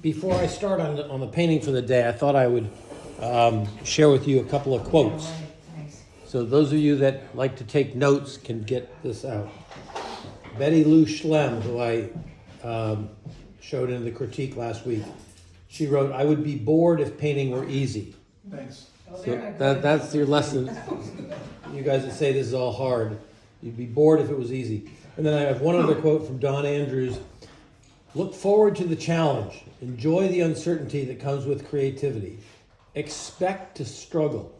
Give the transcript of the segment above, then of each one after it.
Before I start on the painting for the day, I thought I would share with you a couple of quotes. So those of you that like to take notes can get this out. Betty Lou Schlem, who I showed in the critique last week, she wrote, "I would be bored if painting were easy." Thanks. So that's your lesson. You guys that say this is all hard, you'd be bored if it was easy. And then I have one other quote from Don Andrews. "Look forward to the challenge. Enjoy the uncertainty that comes with creativity. Expect to struggle."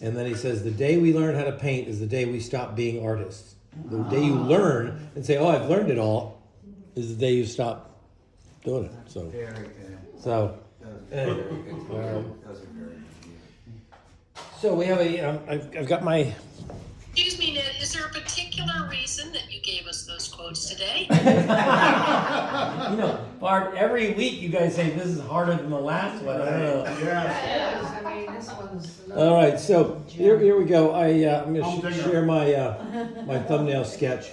And then he says, "The day we learn how to paint is the day we stop being artists." The day you learn and say, "Oh, I've learned it all," is the day you stop doing it. So, Very good. so, Very good. Those are very good. so we have I've got my. Excuse me, Ned, is there a particular reason that you gave us those quotes today? You know, Barb, every week you guys say this is harder than the last one. I don't know. Yeah. I mean, this one's. All right, so here we go. I'm going to Humdinger. share my thumbnail sketch.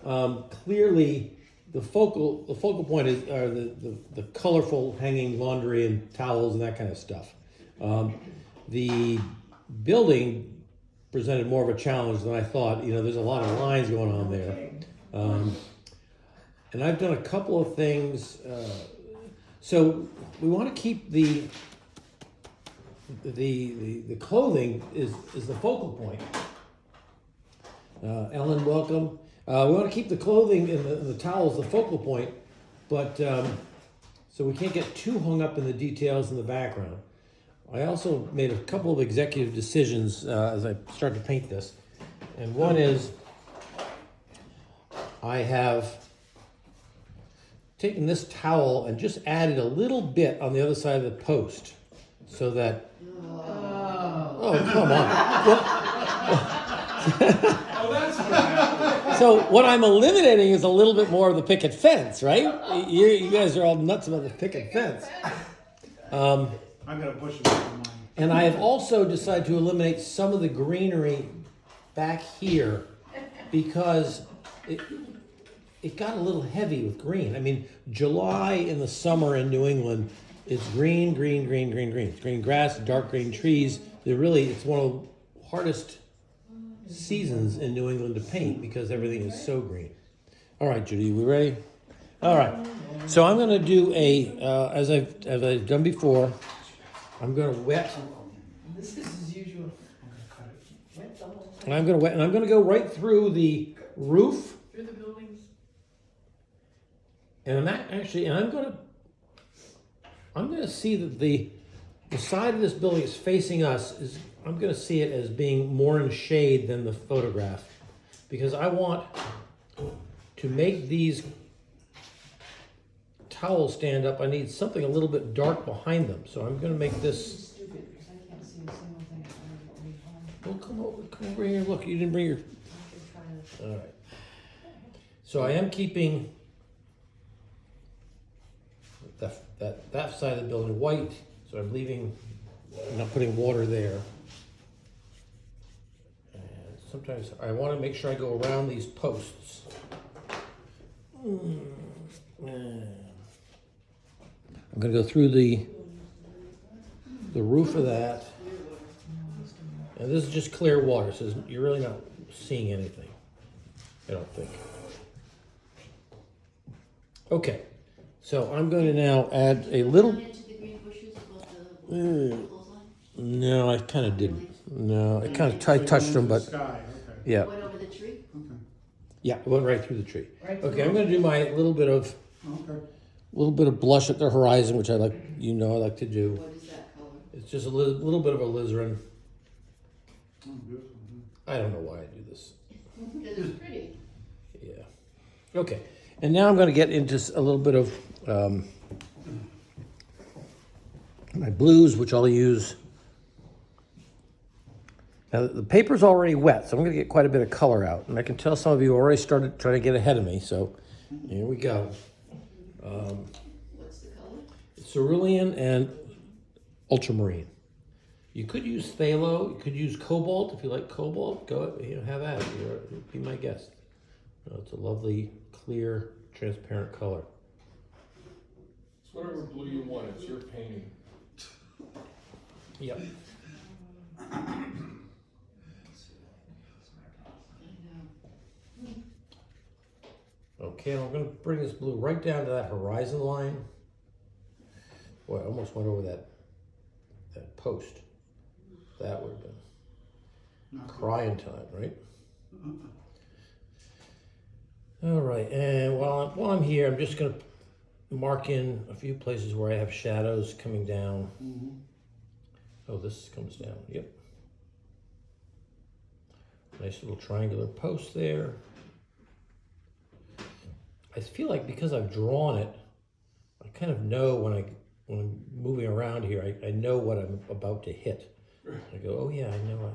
Clearly, the focal point are the colorful hanging laundry and towels and that kind of stuff. The building presented more of a challenge than I thought. You know, there's a lot of lines going on there. And I've done a couple of things. So we want to keep the clothing is the focal point. Ellen, welcome. We want to keep the clothing and the towels the focal point, but so we can't get too hung up in the details in the background. I also made a couple of executive decisions as I start to paint this, and one is I have taken this towel and just added a little bit on the other side of the post, so that. Oh, come on. Oh, that's what happened. So what I'm eliminating is a little bit more of the picket fence, right? You guys are all nuts about the picket fence. I'm gonna push it for mine. And I have also decided to eliminate some of the greenery back here because it got a little heavy with green. I mean, July in the summer in New England, it's green, green, green, green, green. It's green grass, dark green trees. It's one of the hardest seasons in New England to paint because everything is so green. All right, Judy, we ready? All right. So I'm going to do as I've done before. I'm going to wet. This is as usual. Wet the whole thing. And I'm going to go right through the roof. Through the buildings. And I'm going to see that the side of this building is facing us. I'm going to see it as being more in shade than the photograph, because I want to make these towels stand up. I need something a little bit dark behind them. So I'm going to make This this. is stupid because I can't see a single thing. I don't know. Well, come over here. Look, you didn't bring your. I'm just trying to. All right. So I am keeping that side of the building white. So I'm not putting water there. And sometimes I want to make sure I go around these posts. I'm going to go through the roof of that. And this is just clear water, so you're really not seeing anything, I don't think. Okay, so I'm going to now add a little. Into the green bushes above the clothesline? No, I kind of didn't. No, I kind of touched them, but Sky, okay. yeah, Went over the tree? Okay. yeah, it went right through the tree. Right through Okay, I'm going to do my little bit of blush at the horizon, which I like. I like to do. What is that color? It's just a little bit of alizarin. Oh, beautiful. I don't know why I do this. Because it's pretty. Yeah. Okay, and now I'm going to get into a little bit of my blues, which I'll use. Now the paper's already wet, so I'm going to get quite a bit of color out, and I can tell some of you already started trying to get ahead of me. So here we go. What's the color? Cerulean and ultramarine. You could use phthalo. You could use cobalt if you like cobalt. Go, have at it. Be my guest. It's a lovely, clear, transparent color. blue you want, it's your painting. Yep. I know. Okay, and I'm gonna bring this blue right down to that horizon line. Boy, I almost went over that post. That would have been Not good. crying time, right? All right, and while I'm here, I'm just gonna mark in a few places where I have shadows coming down. Mhm. Oh, this comes down, yep. Nice little triangular post there. I feel like because I've drawn it, I kind of know when I'm moving around here, I know what I'm about to hit. I go, oh yeah, I know,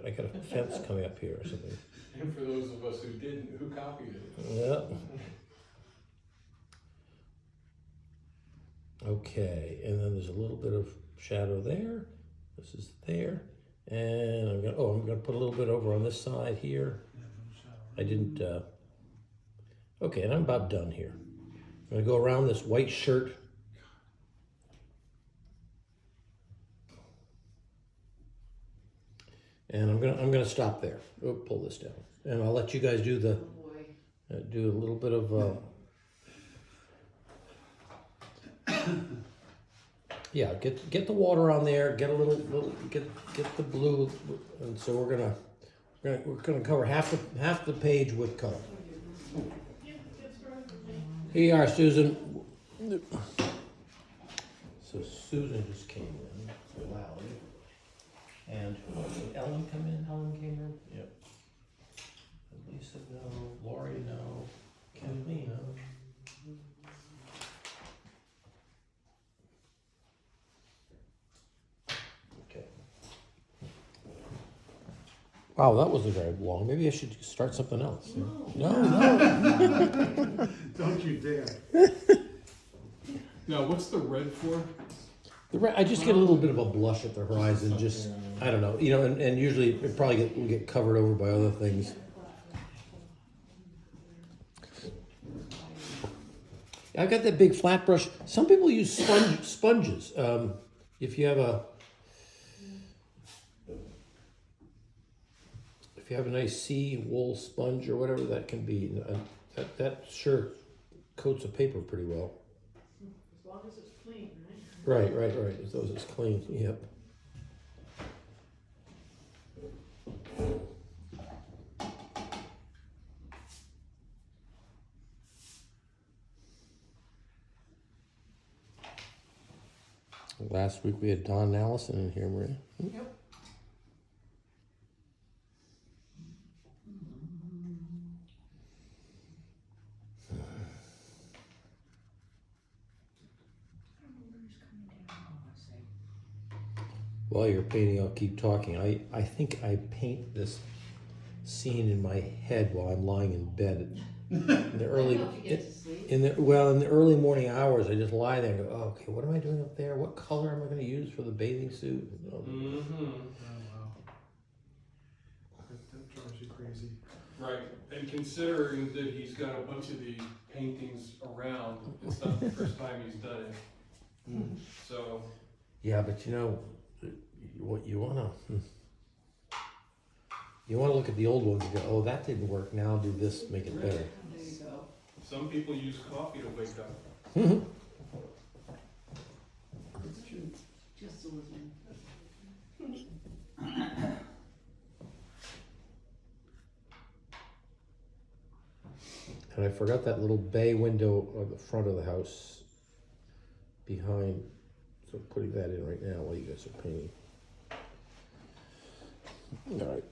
I got a fence coming up here or something. And for those of us who didn't, who copied it? Yeah. Okay, and then there's a little bit of shadow there. This is there. And I'm gonna put a little bit over on this side here. Yeah, no shadow. I didn't, okay, and I'm about done here. I'm gonna go around this white shirt. And I'm gonna stop there. Oh, pull this down. And I'll let you guys do Oh boy. do a little bit of, yeah, get the water on there, get a little get the blue, and so we're gonna cover half the page with color. Here you are, Susan. So Susan just came in. Wow. And did Ellen come in? Ellen came in. Yep. Lisa no. Lori no. Kathleen no. Okay. Wow, that wasn't very long. Maybe I should start something else. No. Don't you dare. Now, what's the red for? I just get a little bit of a blush at the horizon. Just I don't know, and usually it probably will get covered over by other things. I've got that big flat brush. Some people use sponges. If you have a nice sea wool sponge or whatever, that can be that sure coats a paper pretty well. As long as it's clean, right? Right. As long as it's clean. Yep. Last week we had Don and Allison in here, Maria. Yep. While you're painting, I'll keep talking. I think I paint this scene in my head while I'm lying in bed. In the early, I hope you get to sleep. in the early morning hours, I just lie there and go, oh, okay, what am I doing up there? What color am I going to use for the bathing suit? Mm-hmm. Oh, wow. That drives you crazy. Right, and considering that he's got a bunch of these paintings around, it's not the first time he's done it. So, Yeah, but you wanna look at the old ones and go, oh, that didn't work. Now I'll do this, make it better. There you go. some people use coffee to wake up. It's true. Just to listen. And I forgot that little bay window on the front of the house behind. So I'm putting that in right now while you guys are painting. All right.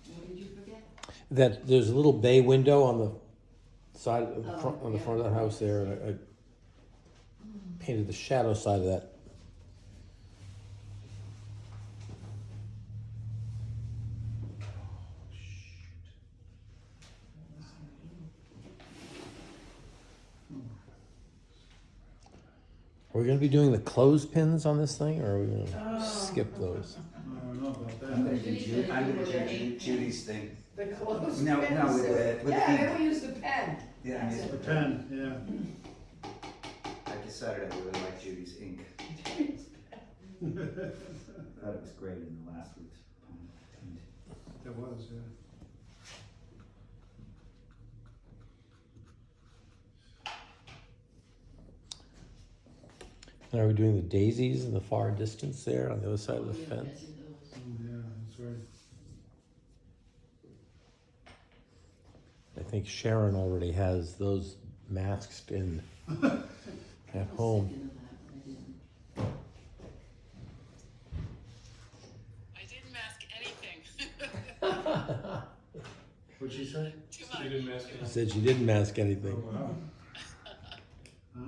What did you forget? That there's a little bay window on the side of the front, on the front of the house there, and I painted the shadow side of that. Are we going to be doing the clothespins on this thing, or are we going to skip those? I don't know about I'm that. gonna do Judy's thing. The clothes. No, pins. with the Yeah, ink. then we used the pen. Yeah, I mean, The pen, yeah. I decided I really like Judy's ink. Thought it was great in the last week's paint. That was, yeah. And are we doing the daisies in the far distance there on the other side of the Yeah, fence? I see those. Oh, yeah, that's right. I think Sharon already has those masked in at home. Thinking of that, but I didn't. I didn't mask anything. What'd she say? Too She much. didn't ask She us. said she didn't mask Oh, anything. wow. Ah.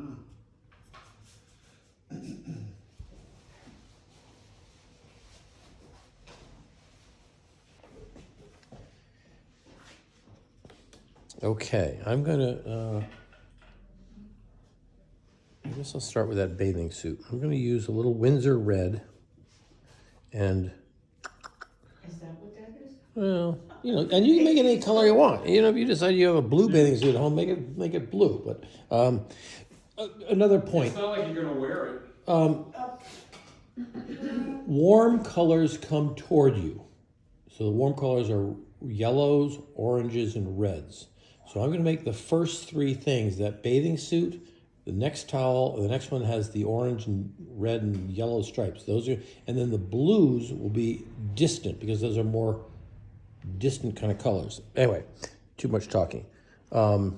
Okay, I'm gonna, I guess I'll start with that bathing suit. I'm gonna use a little Windsor red and, Is that what that is? well, you know, and you can make it any color you want. You know, if you decide you have a blue bathing suit at home, make it blue. But another point. It's not like you're gonna wear it. Warm colors come toward you. So the warm colors are yellows, oranges, and reds. So I'm going to make the first three things, that bathing suit, the next towel, the next one has the orange and red and yellow stripes. Those are, and then the blues will be distant because those are more distant kind of colors. Anyway, too much talking. Can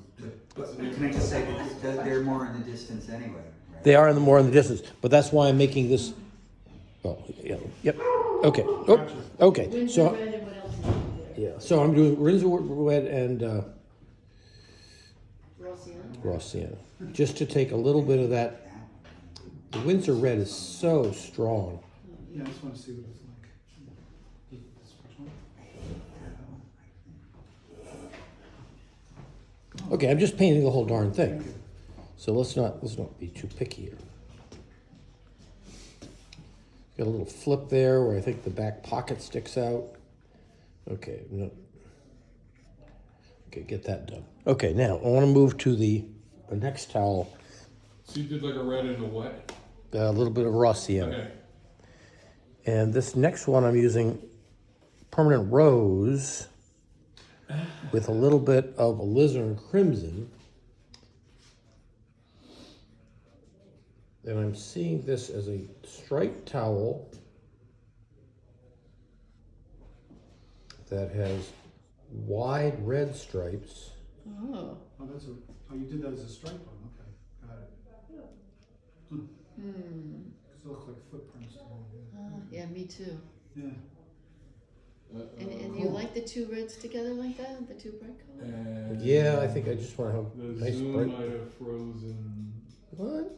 I just say that they're more in the distance anyway, right? They are more in the distance, but that's why I'm making this. Oh, yeah, yep. Okay. Oh, okay. Windsor So red and what else is there? yeah. So I'm doing Windsor red and Rossiana? raw sienna, just to take a little bit of that. The Windsor red is so strong. Yeah, I just want to see what it's like. This first one? Okay, I'm just painting the whole darn thing. So let's not be too picky here. Got a little flip there where I think the back pocket sticks out. Okay, no. Okay, get that done. Okay, now I want to move to the next towel. So you did like a red and a what? A little bit of raw sienna. Okay. And this next one I'm using permanent rose with a little bit of alizarin crimson. And I'm seeing this as a striped towel that has wide red stripes. Oh. Oh, you did that as a stripe one, okay, got it. Hmm. Because they look like footprints to me, Yeah, me too. yeah. And you like the two reds together like that? The two bright colors? And Yeah, I think I just want to have the nice Zoom bright. might have frozen. What?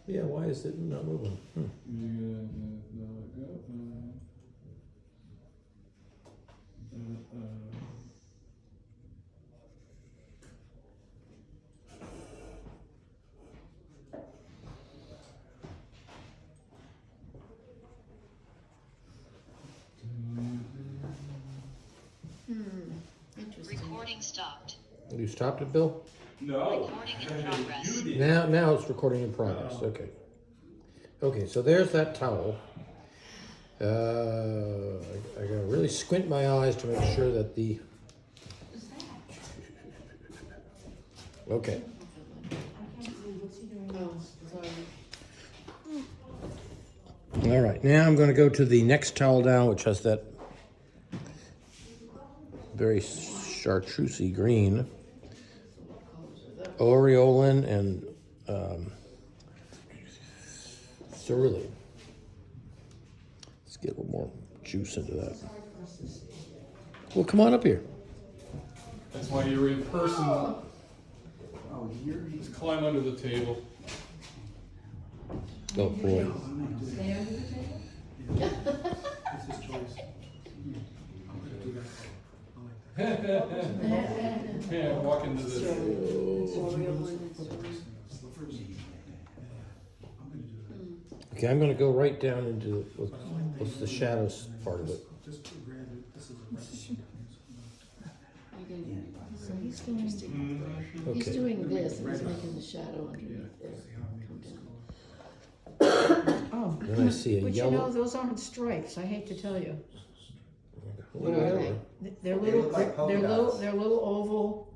Yeah, why is it not moving? Interesting. Recording stopped. You stopped it, Bill? No. Recording in progress. You did. Now it's recording in progress. Okay. Okay, so there's that towel. I gotta really squint my eyes to make sure that the. Okay. Oh, sorry. All right. Now I'm going to go to the next towel down, which has that very chartreusey green, aureolin, and cerulean. Let's get a little more juice into that. Well, come on up here. That's why you're in person. Oh, here he's Just climb under the table. Oh boy. Stay under the table? It's his choice. I'm gonna do that. I like that. Yeah, walk into the. Aureolin and cerulean. Slippers. Yeah, I'm gonna do that. Okay, I'm going to go right down into what's the shadows part of it. Just red, this is a red. Interesting. He's Okay. doing this, and he's making the shadow underneath there. See how it Come makes down. color. Oh, Then I see a but you know, yellow. those aren't stripes, I hate to tell you. Whatever. They're They little, look like polka they're little, dots. they're little oval.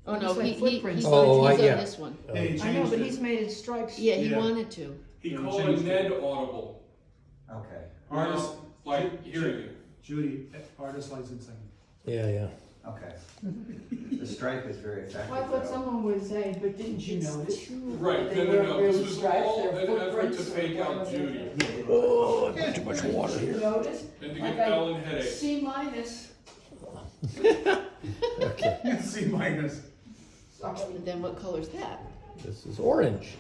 Oh, no, Looks like he's footprints. Oh, on yeah. this one. Yeah, he I know, changed but it. he's made it stripes. Yeah, he Yeah. wanted to. He Yeah, we called changed Ned it. audible. Okay, Artist, Like hearing you. Judy, artist licensing. Yeah. okay. The stripe is very effective Well, I thought though. someone would say, but didn't you notice? Right, They no, weren't This really was stripes, all they're an effort to footprints or fake out whatever. Judy Oh, too much water Did you here. notice? and to Like give I- Alan headaches. C minus. Okay, C minus. Sorry. And then what color's that? this is orange.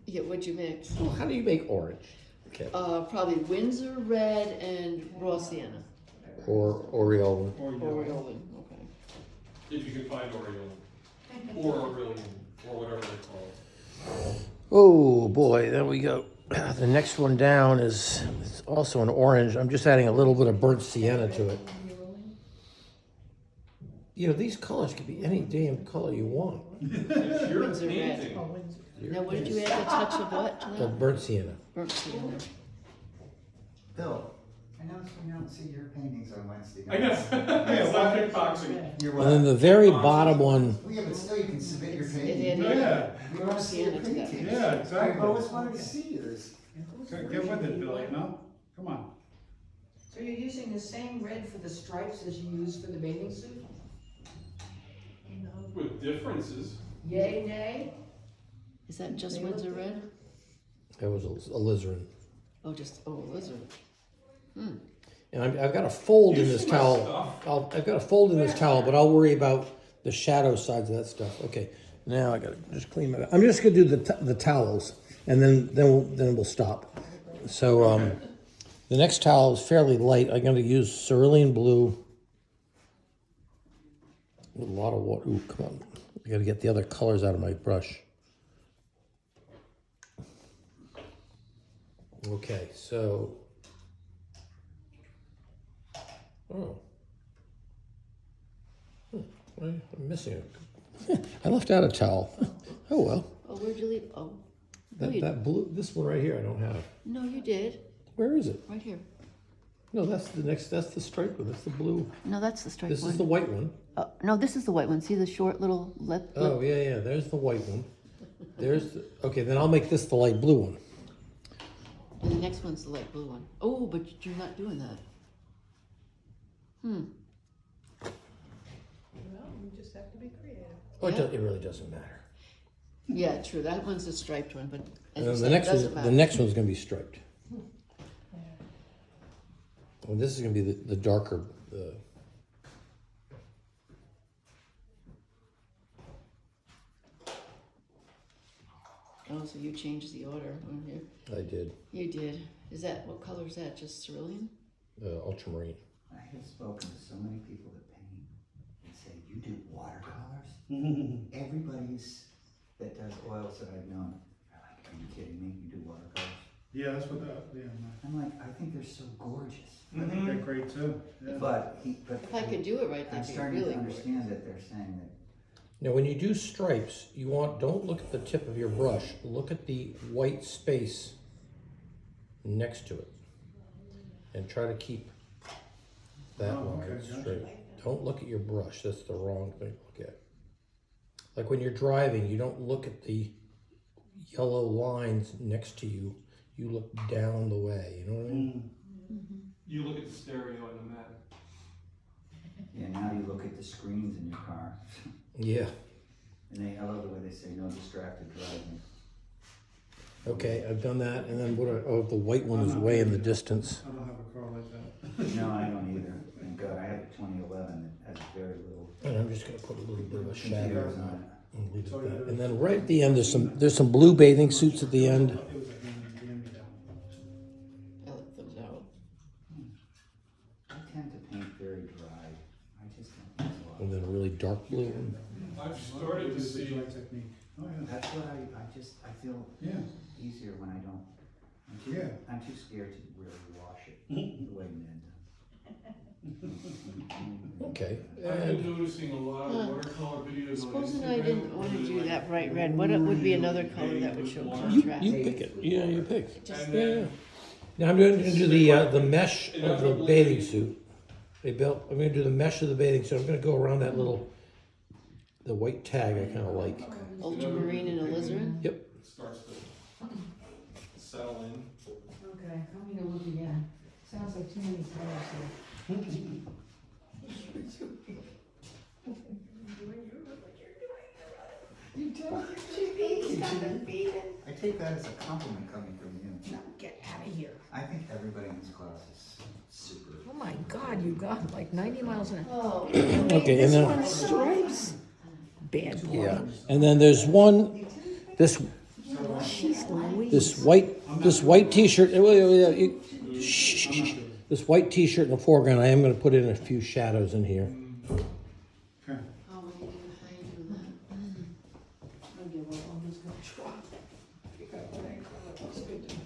Yeah, what'd you mix? Oh, how do you make orange? Okay, Probably Windsor red and raw sienna. or Oreo. Or Or yellow. Olin, okay. If you can find Oreo. Or Aurelian, or whatever they call it. Oh boy, there we go. The next one down is it's also an orange. I'm just adding a little bit of burnt sienna to it. You know, these colors can be any damn color you want. It's your Windsor red. painting. Oh, Windsor. Now, what did you add, a touch of what to Oh, that? burnt sienna. Burnt sienna. Bill, I noticed we don't see your paintings on Wednesday I know. nights. It's like kickboxing. You're And then what? the very bottom one, Well, yeah, but still you can submit your It painting. had Yeah, We want to see your sienna to that. paintings. yeah, exactly. I've always wanted to see yours. Get with it, Bill, you know? Come on. So you're using the same red for the stripes as you use for the bathing suit? With differences. Yay, nay? Is that just Windsor red? that was a alizarin. Oh, just, lizard. And I've got a fold in You this see my towel. stuff. I've got a fold in this towel, but I'll worry about the shadow sides of that stuff. Okay, now I gotta just clean my. I'm just gonna do the towels, and then we'll stop. So the next towel is fairly light. I'm gonna use cerulean blue with a lot of water. Ooh, come on! I gotta get the other colors out of my brush. Okay, so. Oh. I'm missing it. I left out a towel. Oh well. Oh, where'd you leave? Oh, That blue, this one right here, I don't have. no, you did. Where is it? Right here. No, that's the striped one. That's the blue. No, that's the striped This one. is the white one. No, this is the white one. See the short little lip? Oh yeah. There's the white one. Okay. Then I'll make this the light blue one. And the next one's the light blue one. Oh, but you're not doing that. Well, you just have to be creative. Oh, Yeah. it really doesn't matter. Yeah, true. That one's the striped one, but And as you then said, the it next doesn't one, matter. the next one's gonna be striped. Well, this is gonna be the darker. Oh, so you changed the order on here. I did You did. Is that, what color is that? Just cerulean? ultramarine. I have spoken to so many people that paint and say, you do watercolors? Everybody's that does oils that I've known are like, are you kidding me? You do watercolors? Yeah, that's what yeah, I'm like, I think they're so gorgeous. I think they're great too. Yeah. But If I could do it right, I'm that'd be starting really to good. understand that they're saying that Now, when you do stripes, don't look at the tip of your brush. Look at the white space next to it, and try to keep that Oh, line okay, gotcha. straight. Don't look at your brush. That's the wrong thing to look at. Like when you're driving, you don't look at the yellow lines next to you. You look down the way. You know what I mean? You look at the stereo on the map. yeah, now you look at the screens in your car. Yeah. And I love the way they say no distracted driving. Okay, I've done that, and then the white one is way in the distance. I don't have a car like that. No, I don't either. Thank God. I have a 2011 that has very little And I'm just gonna put a little bit of a shadow computers on on it. it. And leave it at that. And then right at the end, there's some blue bathing suits at the end. It was a hand-me-down. I like those out. I tend to paint very dry. I just don't think it's a lot. And then a really dark blue one. I've started to It's a see, dry technique. Oh, yeah. That's what I feel Yeah. easier when I don't. Yeah. I'm too scared to really wash it the way Ned does. Okay. I've been And noticing a lot of watercolor videos on Supposing Instagram. I didn't wanna where do they're that like, bright red, what would be another color that would show contrast? you pick it. Yeah, you pick. Just- And Yeah, yeah. then, Now I'm going to do the mesh of the bathing suit. They built. I'm going to do the mesh of the bathing suit. I'm going to go around that the white tag I kind of like. Ultramarine and alizarin? Yep. it starts to settle in. Okay, I'm gonna look again. Sounds like too many colors here. You don't, I take that as a compliment coming from you. no, get out of here. I think everybody in this class is super. Oh my God, you got like 90 miles an hour. Oh, Okay, This and one then stripes. Bad boy. yeah, and then there's one. Jeez Louise. This white T-shirt. This white T-shirt in the foreground. I am going to put in a few shadows in here. Okay. how are you doing that? I'll give up, I'm just gonna try. Figure out what I call it, what's good to me.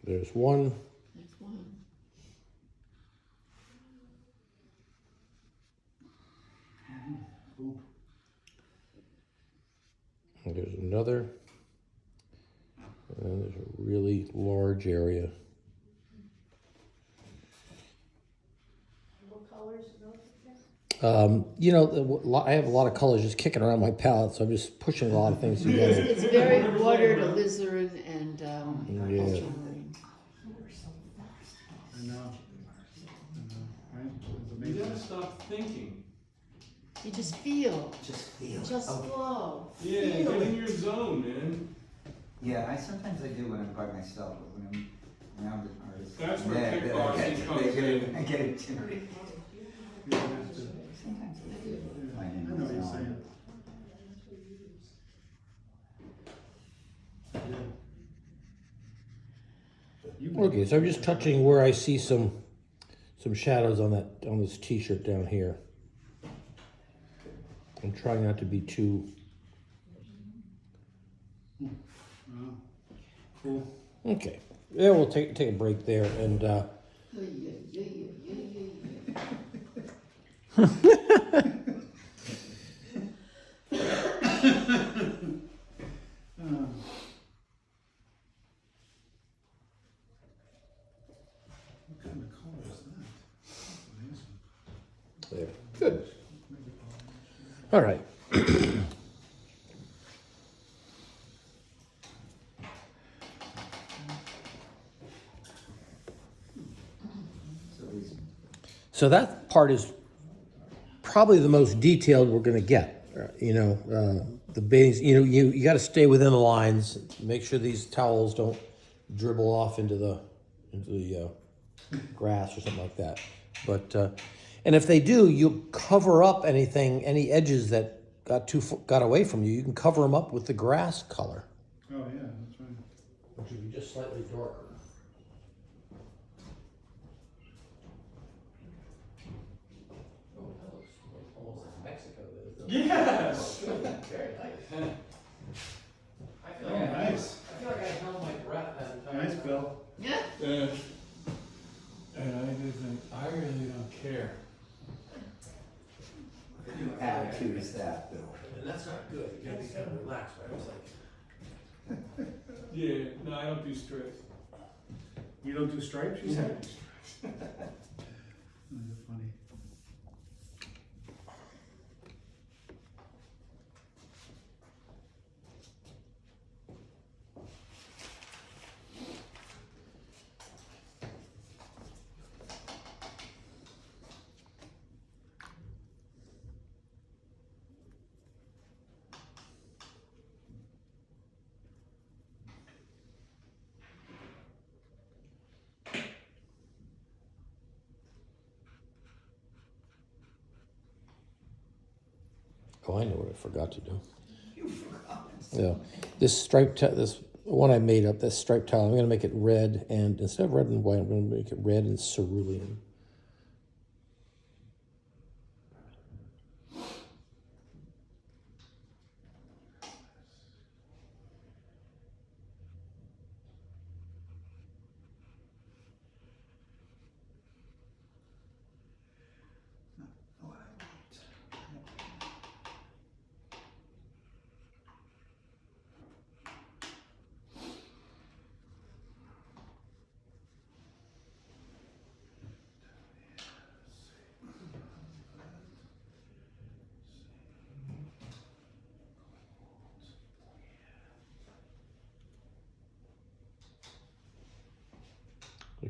There's one. Next one. And there's another. And then there's a really large area. What colors are those? I have a lot of colors just kicking around my palette, so I'm just pushing a lot of things together. It's very watered alizarin and Yeah. ultramarine. I know. Right? It's You gotta amazing. stop thinking. You just feel, Just feel. just Oh, flow. Yeah, get in your zone, man. yeah, I sometimes I do when I'm by myself, but when I'm around an artist. That's where yeah, kickboxing comes in. I get intimidated. You don't have to. Sometimes I do. I know what you're saying. Yeah. You- Okay, so I'm just touching where I see some shadows on this T-shirt down here. I'm trying not to be too. Wow. Cool. Okay, yeah, we'll take a break there, and Yeah, yeah, yeah, yeah, yeah, yeah. What kind of color is that? That's amazing. there. Good. All right. So these, So that part is probably the most detailed we're going to get. The bathing. You got to stay within the lines. Make sure these towels don't dribble off into the grass or something like that. But and if they do, you cover up any edges that got away from you. You can cover them up with the grass color, Oh, yeah, that's right. which would be just slightly darker. Oh, that looks almost like Mexico. Yes! Very nice. Oh, nice. I feel like I held my breath that entire Nice, time. Bill. Yeah. And I did think, I really don't care. what kind of attitude is that, Bill? And that's not good. You gotta be kind of relaxed, right? I was like, Yeah, no, I don't do stripes. You don't do stripes, you said? That's funny. oh, I know what I forgot to do. You forgot. Yeah, this this one I made up, this striped tile, I'm gonna make it red, and instead of red and white, I'm gonna make it red and cerulean.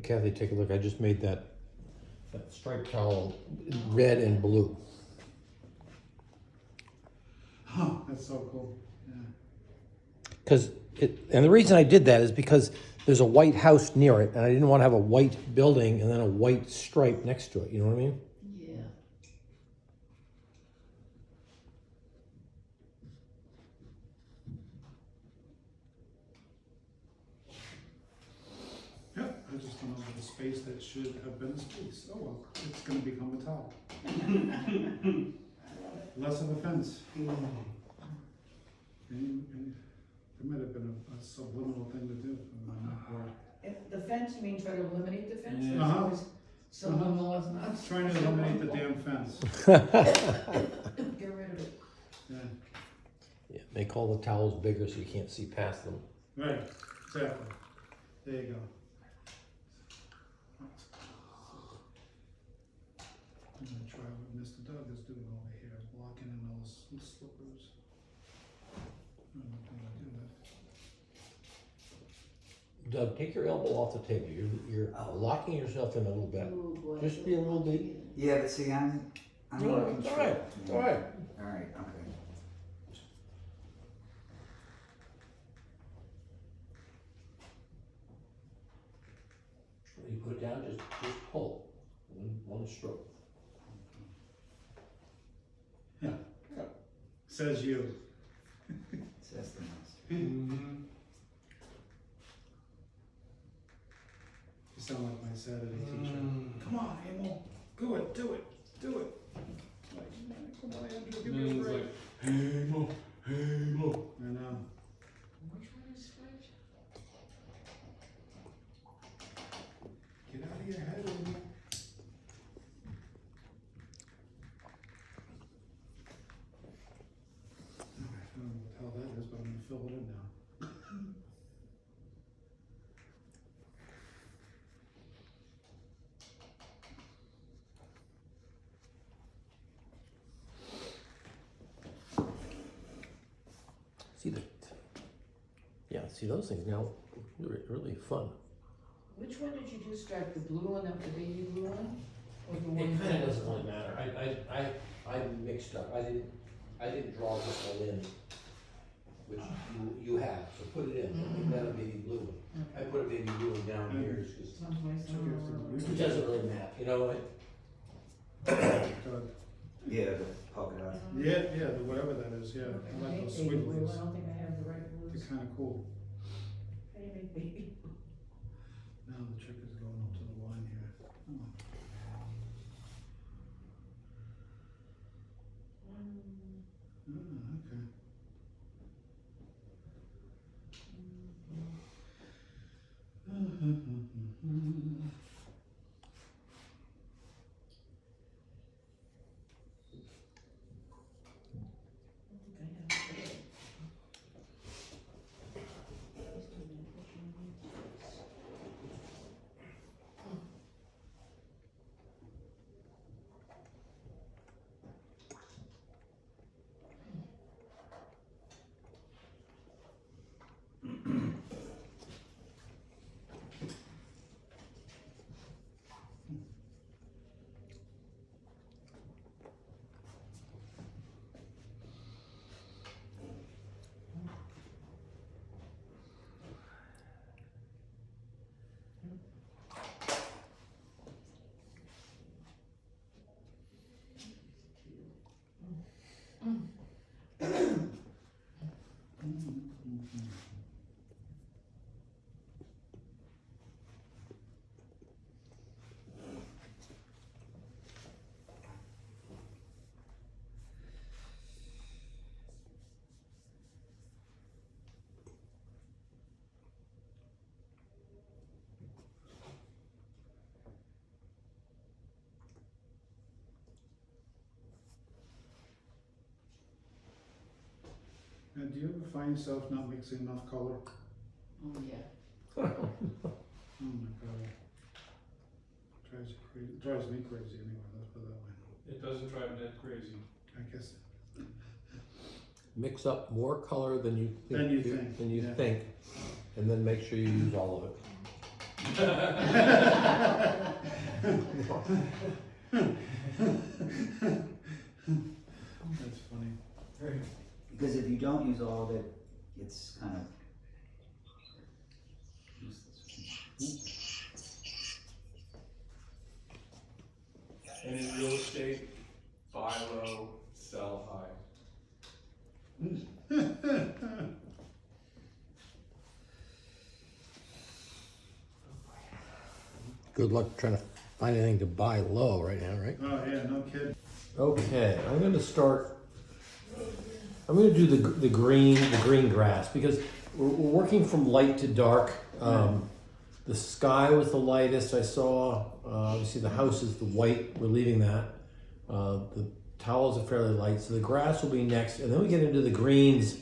Kathy, take a look. I just made that striped towel red and blue. Huh, that's so cool, yeah. And the reason I did that is because there's a white house near it, and I didn't want to have a white building and then a white stripe next to it. You know what I mean? Yeah. Yep, I just went over the space that should have been a space. Oh well, it's gonna become a towel. Less of a fence. It might have been a subliminal thing to do. If the fence, you mean try to eliminate the fence? Yeah. It's Uh-huh. always subliminal, it's not. Trying to eliminate the damn fence. Get rid of it. Yeah, Yeah, make all the towels bigger so you can't see past them. right, exactly. There you go. I'm gonna try what Mr. Doug is doing over here, blocking in those slippers. I don't know if I'm gonna do that. Doug, take your elbow off the table. You're locking yourself in a little bit. Oh, boy. Just be a little bit. Yeah, but see, I'm No, working it's through all right. it. It's all right. All right, okay. You put it down, just pull. One stroke. Says you. Says the most. Mm-hmm. You sound like my Saturday teacher. Mm. Come on, Emil, do it, do it, do it. Like, come on, Andrew, give me a Man's break. like, hey, Mo, hey, Mo. I know. Which one is striped? Get out of your head, Emil. I don't know what the hell that is, but I'm gonna fill it in now. See the. Yeah, see those things now. Really fun. Which one did you do stripe? The blue one, the baby blue one? Or the It one? kind of doesn't really matter. I mixed up. I didn't draw this one in, which you have. So put it in. I think that a baby blue one. I put a baby blue one down here just 'cause Someplace somewhere. it doesn't really matter. You know what? Doug. Yeah, the polka dot. Yeah, whatever that is, yeah. I like those Baby blue, squiggles. I don't think I have the right They're blues. kinda cool. How do you make baby? Now the trick is going up to the line here. Oh. Okay. Now, do you ever find yourself not mixing enough color? Oh, yeah. Oh my god. Drives you crazy. Drives me crazy anyway, let's put it that way. It doesn't drive Ned crazy. I guess. Mix up more color than you think. Than you think, Than you yeah. think, and then make sure you use all of it. That's funny. Because if you don't use all of it, it's kind of useless. And in real estate, buy low, sell high. Good luck trying to find anything to buy low right now, right? Oh, yeah, no kidding. Okay, I'm gonna do the green grass, because we're working from light to dark. The sky was the lightest I saw. Obviously the house is the white, we're leaving that. The towels are fairly light, so the grass will be next, and then we get into the greens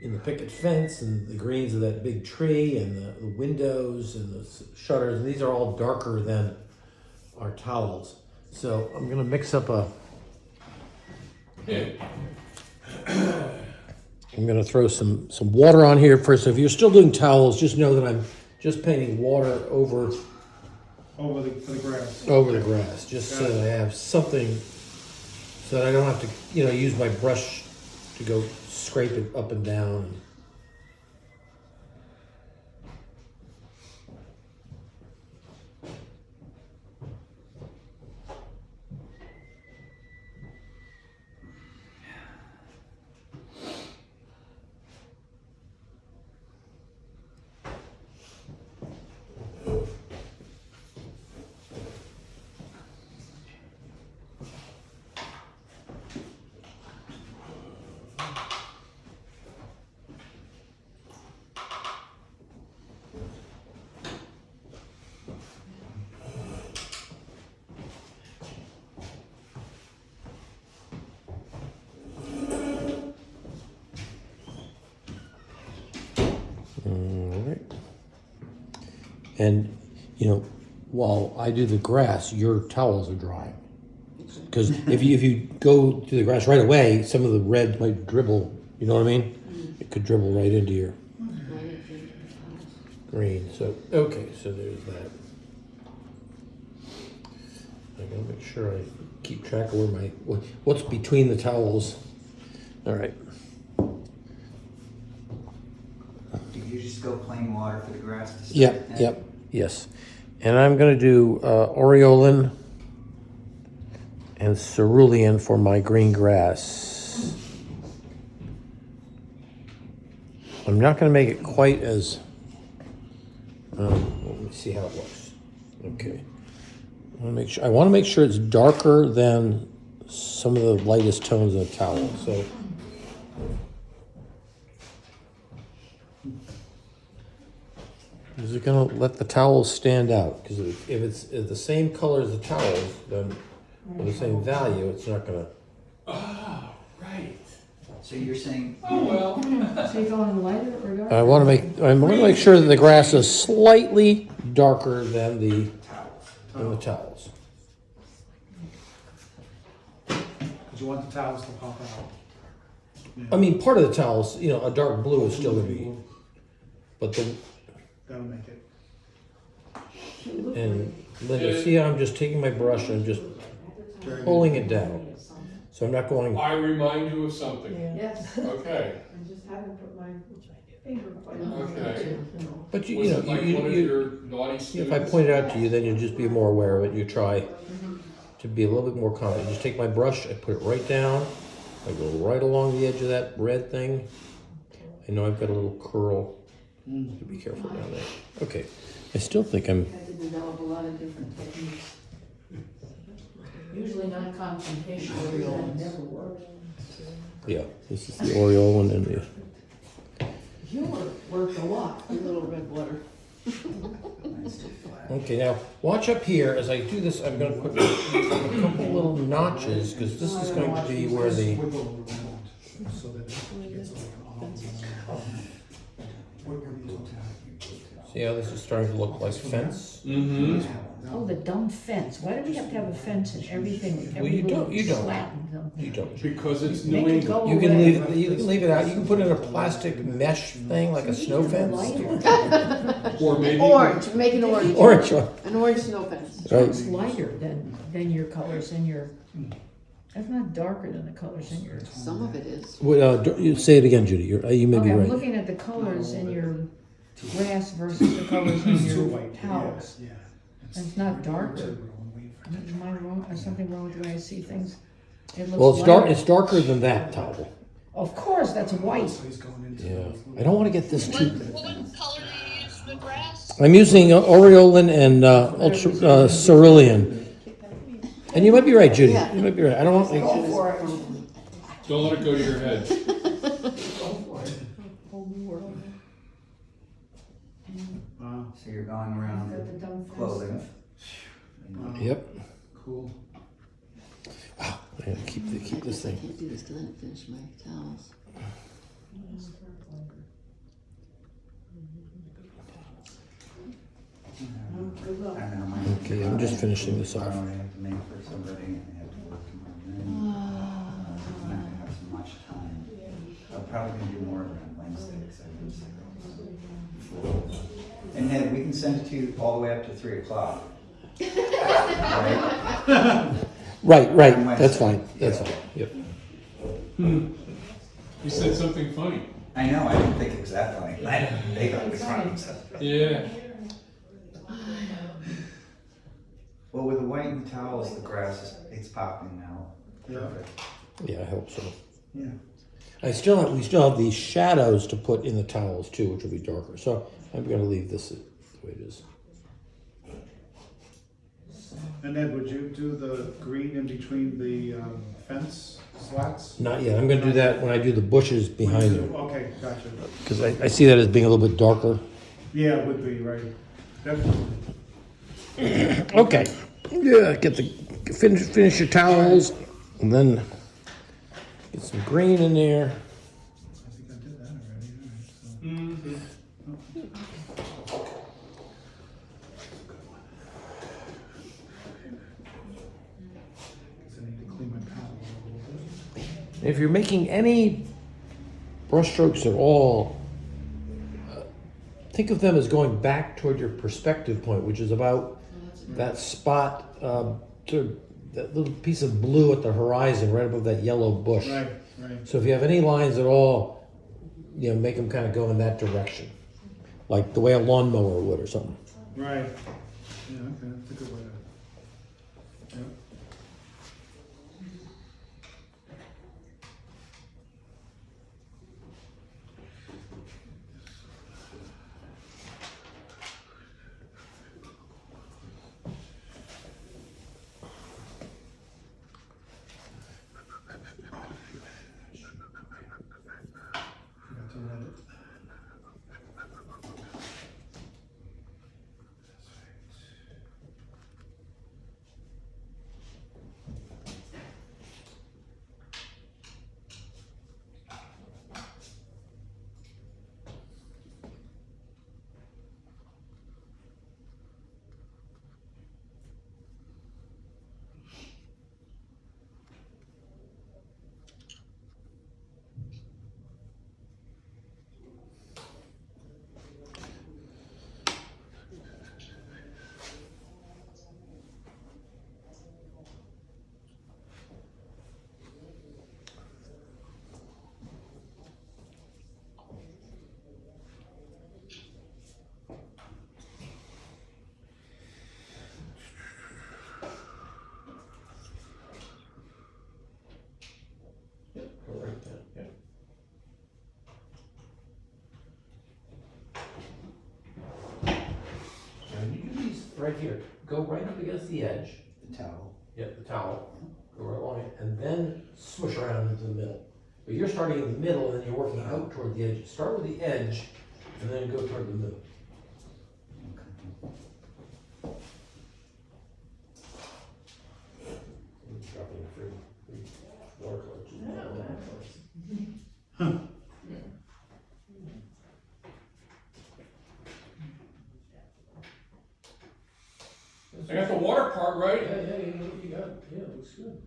in the picket fence, and the greens of that big tree, and the windows, and the shutters, and these are all darker than our towels. So I'm gonna mix up I'm gonna throw some water on here first. So if you're still doing towels, just know that I'm just painting water over For the grass. the grass, just so that I have something, so that I don't have to, use my brush to go scrape it up and down. And, while I do the grass, your towels are drying. Because if you go to the grass right away, some of the red might dribble, you know what I mean? It could dribble right into your green. So, okay, so there's that. I gotta make sure I keep track of what's between the towels. All right. Do you just go plain water for the grass to start? Yep, yes. And I'm gonna do Aureolin and cerulean for my green grass. I'm not gonna make it quite as, let me see how it looks. Okay. I wanna make sure it's darker than some of the lightest tones of the towel, so. Is it gonna let the towels stand out? Because if it's the same color as the towels, then or the same value, it's not gonna. Oh, right. So you're saying, Oh, well. So you're going lighter or darker? I want to make sure that the grass is slightly darker than the towels. Because you want the towels to pop out. Yeah. I mean, part of the towels, a dark blue is still gonna be, but That'll make it. and Linda, see how I'm just taking my brush and just pulling it down. So I'm not going. I remind you of something. Yes, Okay. I just haven't put my finger quite on it. Okay. But Was it like one of your naughty if students? I point it out to you, then you'll just be more aware of it. You try to be a little bit more confident. Just take my brush, I put it right down. I go right along the edge of that red thing. I know I've got a little curl. So be careful down there. Okay. I still think I'm. Had to develop a lot of different techniques. Usually not confrontational, that never worked. Yeah, this is the Oreo one and the. Humor worked a lot. A little red water. Okay, now watch up here as I do this. I'm going to put a couple little notches because this is going to be where the. Wiggle around so that it gets like all. Yeah, this is starting to look like fence. Mm-hmm. Oh, the dumb fence. Why do we have to have a fence and everything, Well, every you little don't- you don't. slat and something? You don't. Because it's New Make it England. go You can away. leave it out. You can put in a plastic mesh thing like a snow fence. Lighter. Or maybe. Orange, make an orange. Orange one. An orange snow fence. Right. It's lighter than your colors in your, that's not darker than the colors in your. Some of it is. You say it again, Judy. You may Okay, be I'm right. looking at the colors in your grass versus the colors in It's too your white. towels. Yeah. It's not darker. Too wrong. Am I wrong? Is something wrong with the way I see things? It Well, looks it's dark. lighter. It's darker than that towel. Of course, that's white. So he's going into. Yeah. I don't want to get this What, too. what color do you use for the grass? I'm using Aureolin and ultra cerulean. And you might be right, Judy. Yeah. You might be right. I don't want. Go for it. Don't let it go to your head. Go for it. Whole new world. Wow, So you're going around Got the dumb fence clothing. stuff. and Yep. cool. I gotta keep this I thing. can't do this till I finish my towels. Good luck. I know, my- Okay, I'm just finishing this I off. already have to make for somebody and I have to work tomorrow night. I'm not gonna have so much time. I'm probably gonna do more of it on Wednesday, because I didn't say. And Ned, we can send it to you all the way up to 3 o'clock. Right? Right. That's fine. That's fine. Yep. You said something funny. I know, I didn't think it was that funny. They got the crumbs. Yeah. Well, with the white and the towels, the grass is, it's popping now. Yeah. Perfect. Yeah, I hope so. Yeah. We still have these shadows to put in the towels too, which will be darker. So I'm gonna leave this the way it is. And then would you do the green in between the fence slats? Not yet. I'm gonna do that when I do the bushes behind them. Okay, gotcha. Because I see that as being a little bit darker. Yeah, it would be, right. Definitely. Okay. Yeah, finish your towels, and then get some green in there. I think I did that already, all right, so. Mm-hmm. Guess I need to clean my palette a little bit. If you're making any brush strokes at all, think of them as going back toward your perspective point, which is about that spot, to that little piece of blue at the horizon, right above that yellow bush. Right, right. So if you have any lines at all, make them kind of go in that direction, like the way a lawnmower would or something. Right. Yeah, okay, that's a good way to. Yeah. Forgot to let it. And you do these right here. Go right up against the edge. The towel. Yep, the towel. Go right along it, and then smush around into the middle. But you're starting in the middle, and then you're working out toward the edge. Start with the edge, and then go toward the middle. Dropping a free watercolor. dark part, right? Yeah, you got it. Yeah, it looks good.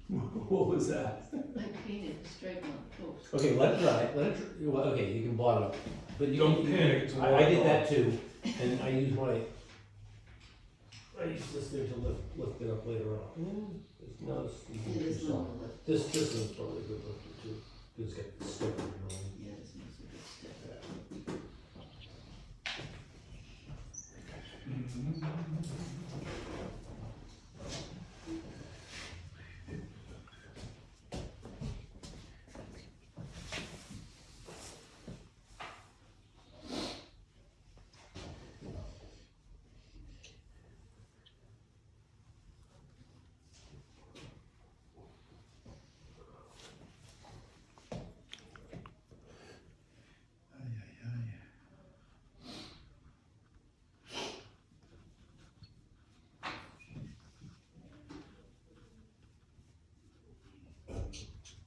What was that? I painted the stripe on the post. Okay, let it dry. Well, okay, you can blot it up. But you Don't panic, it's a I lot did of that too, and I use this thing to lift it up later on. It's not as It is a little lift. This is probably a good lifter too. It's got sticker, you know. Yeah, this makes a good step. Ay, ay, ay. Okay.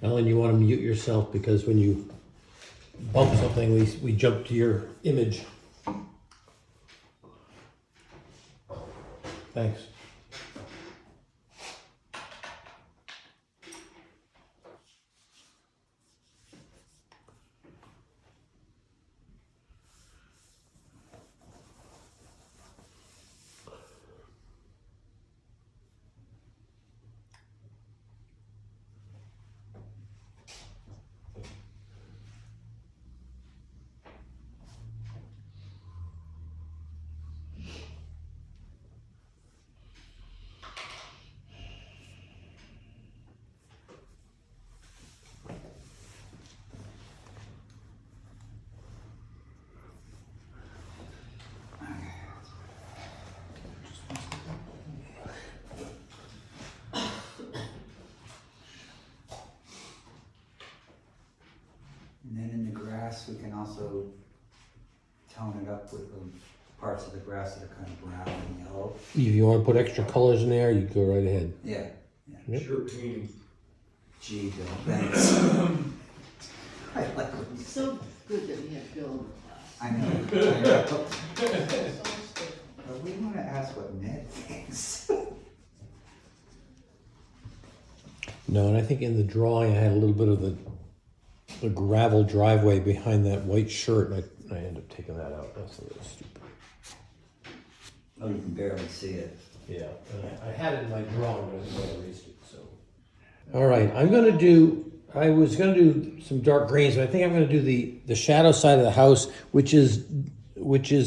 Ellen, you want to mute yourself because when you bump something, we jump to your image. Thanks. And then in the grass, we can also tone it up with the parts of the grass that are kind of brown and yellow. If you want to put extra colors in there, you go right ahead. Yeah, Yep. Sure painting. gee, Bill, thanks. I like what you It's said. so good that we have Bill in the class. I know. But we want to ask what Ned thinks. No, and I think in the drawing I had a little bit of the gravel driveway behind that white shirt, and I ended up taking that out. That's a little stupid. Oh, you can barely see it. Yeah, and I had it in my drawing, but I think I erased it, so. All right, I was gonna do some dark greens, but I think I'm gonna do the shadow side of the house, which is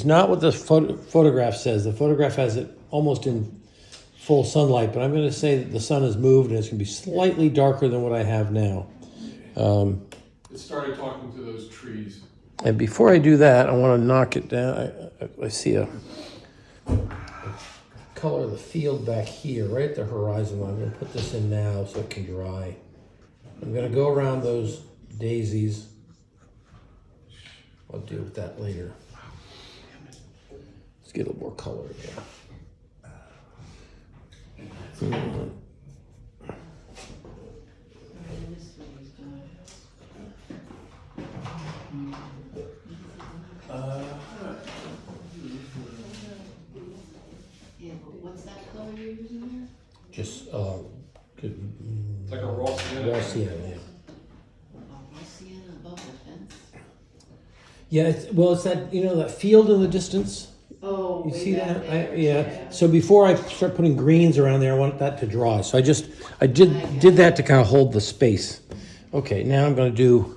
not what the photograph says. The photograph has it almost in full sunlight, but I'm gonna say that the sun has moved and it's gonna be slightly darker than what I have now. It started talking to those trees. And before I do that, I wanna knock it down. I see a color the field back here, right at the horizon line. I'm gonna put this in now so it can dry. I'm gonna go around those daisies. I'll deal with that later. Let's get a little more color there. Yeah, but what's that color you're using there? Just, It's like a raw sienna. raw sienna, yeah. Oh, I see it above the fence. Yeah, it's that, that field in the distance. Oh, You way see back that? there. Yeah. So before I start putting greens around there, I want that to dry. So I did that to kind of hold the space. Okay, now I'm going to do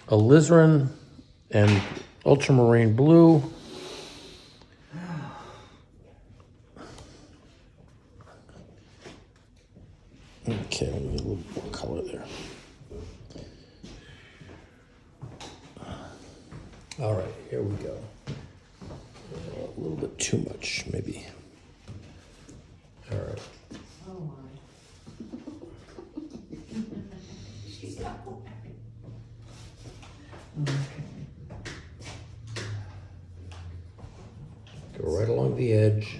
alizarin and ultramarine blue. Okay, let me get a little more color there. All right, here we go. A little bit too much, maybe. All right. Oh, my. Go right along the edge.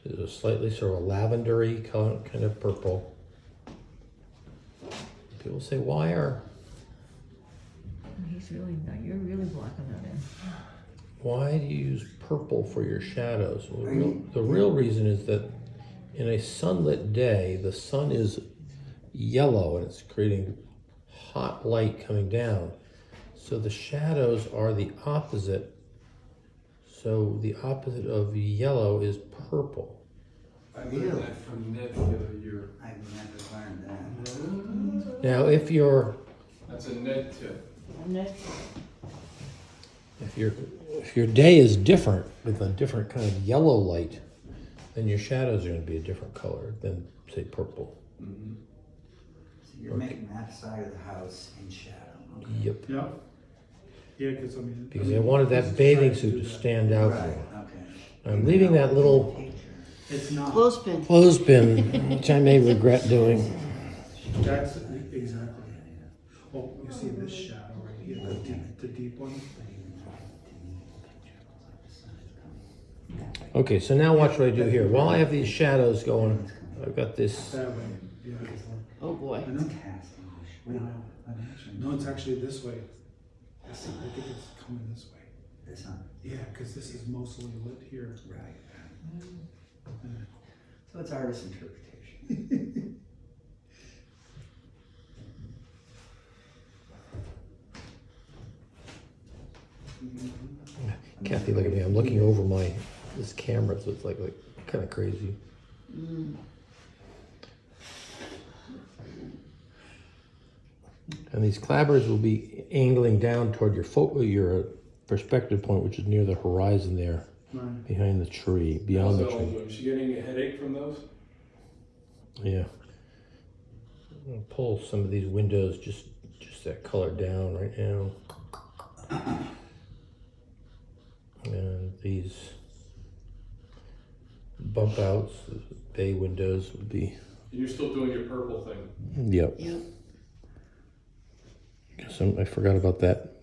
There's a slightly sort of a lavendery color, kind of purple. People say, why are You're really blocking that in. why do you use purple for your shadows? Well, the real reason is that in a sunlit day, the sun is yellow and it's creating hot light coming down. So the shadows are the opposite. So the opposite of yellow is purple. I learned that from Ned the other year. I've never learned that. Now, if your That's a Ned tip. if your day is different with a different kind of yellow light, then your shadows are going to be a different color than say purple. Mm-hmm. So you're making that side of the house in shadow. Okay. Yep. Yeah. Yeah, because I mean. Because I wanted that bathing suit to stand out Right, more. okay. I'm leaving that little It's not. Clothespin. clothespin, which I may regret doing. That's exactly. Oh, you see this shadow right here, the deep one? Okay, so now watch what I do here. While I have these shadows going, I've got this. That way, yeah. Oh, boy. I know. Casting. Wait, No, it's actually this way. I think it's coming this way. This one. Yeah, because this is mostly lit here. Right. So it's artist interpretation. Kathy, look at me. I'm looking over this camera, so it's like kind of crazy. Mm. And these clabbers will be angling down toward your perspective point, which is near the horizon there, Right. behind the tree, How's beyond the that all tree. doing? Is she getting a headache from those? Yeah. I'm gonna pull some of these windows just that color down right now. And these bump outs, the bay windows would be. And you're still doing your purple thing. Yep. Yep. Guess I forgot about that.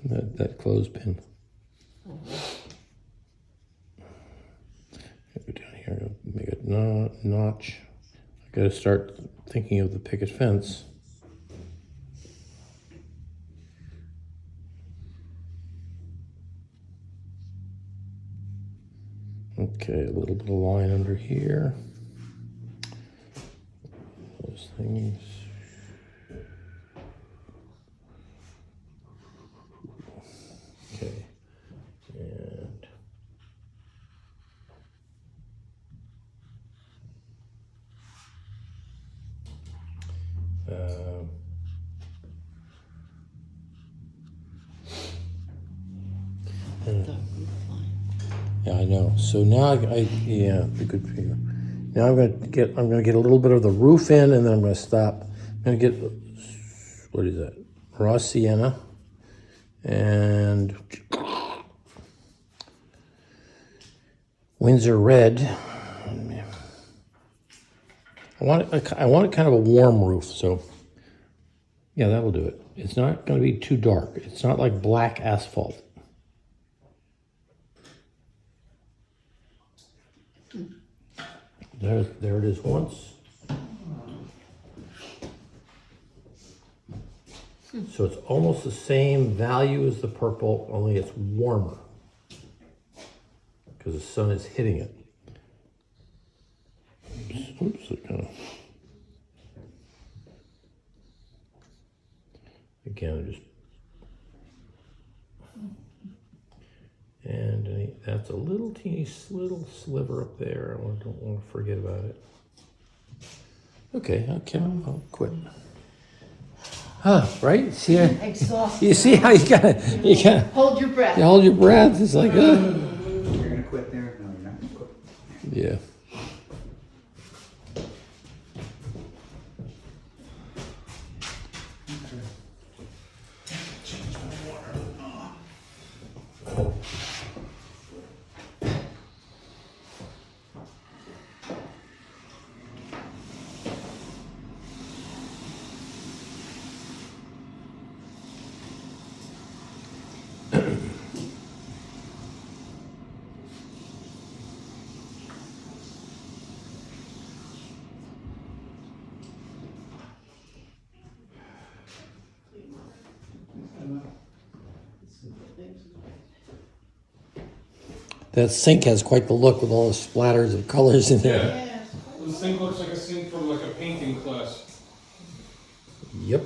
that clothespin. Go down here, make a notch. I gotta start thinking of the picket fence. Okay, a little bit of line under here. Those things. Okay, and The roof line. yeah, I know. So now yeah, be good for you. Now I'm gonna get a little bit of the roof in, and then I'm gonna stop. I'm gonna get what is that? Raw sienna. And Windsor red. I want it kind of a warm roof, so yeah, that'll do it. It's not going to be too dark. It's not like black asphalt. There it is once. So it's almost the same value as the purple, only it's warmer because the sun is hitting it. Oops, again, just and that's a little teeny little sliver up there. I don't want to forget about it. Okay, I'll quit. Huh, right? See, Exhausted. you see how you gotta Hold your breath. you hold your breath. It's like, You're gonna quit there? No, you're not gonna quit. yeah. That sink has quite the look with all the splatters of colors in there. Yeah. The sink looks like a sink from like a painting class. Yep.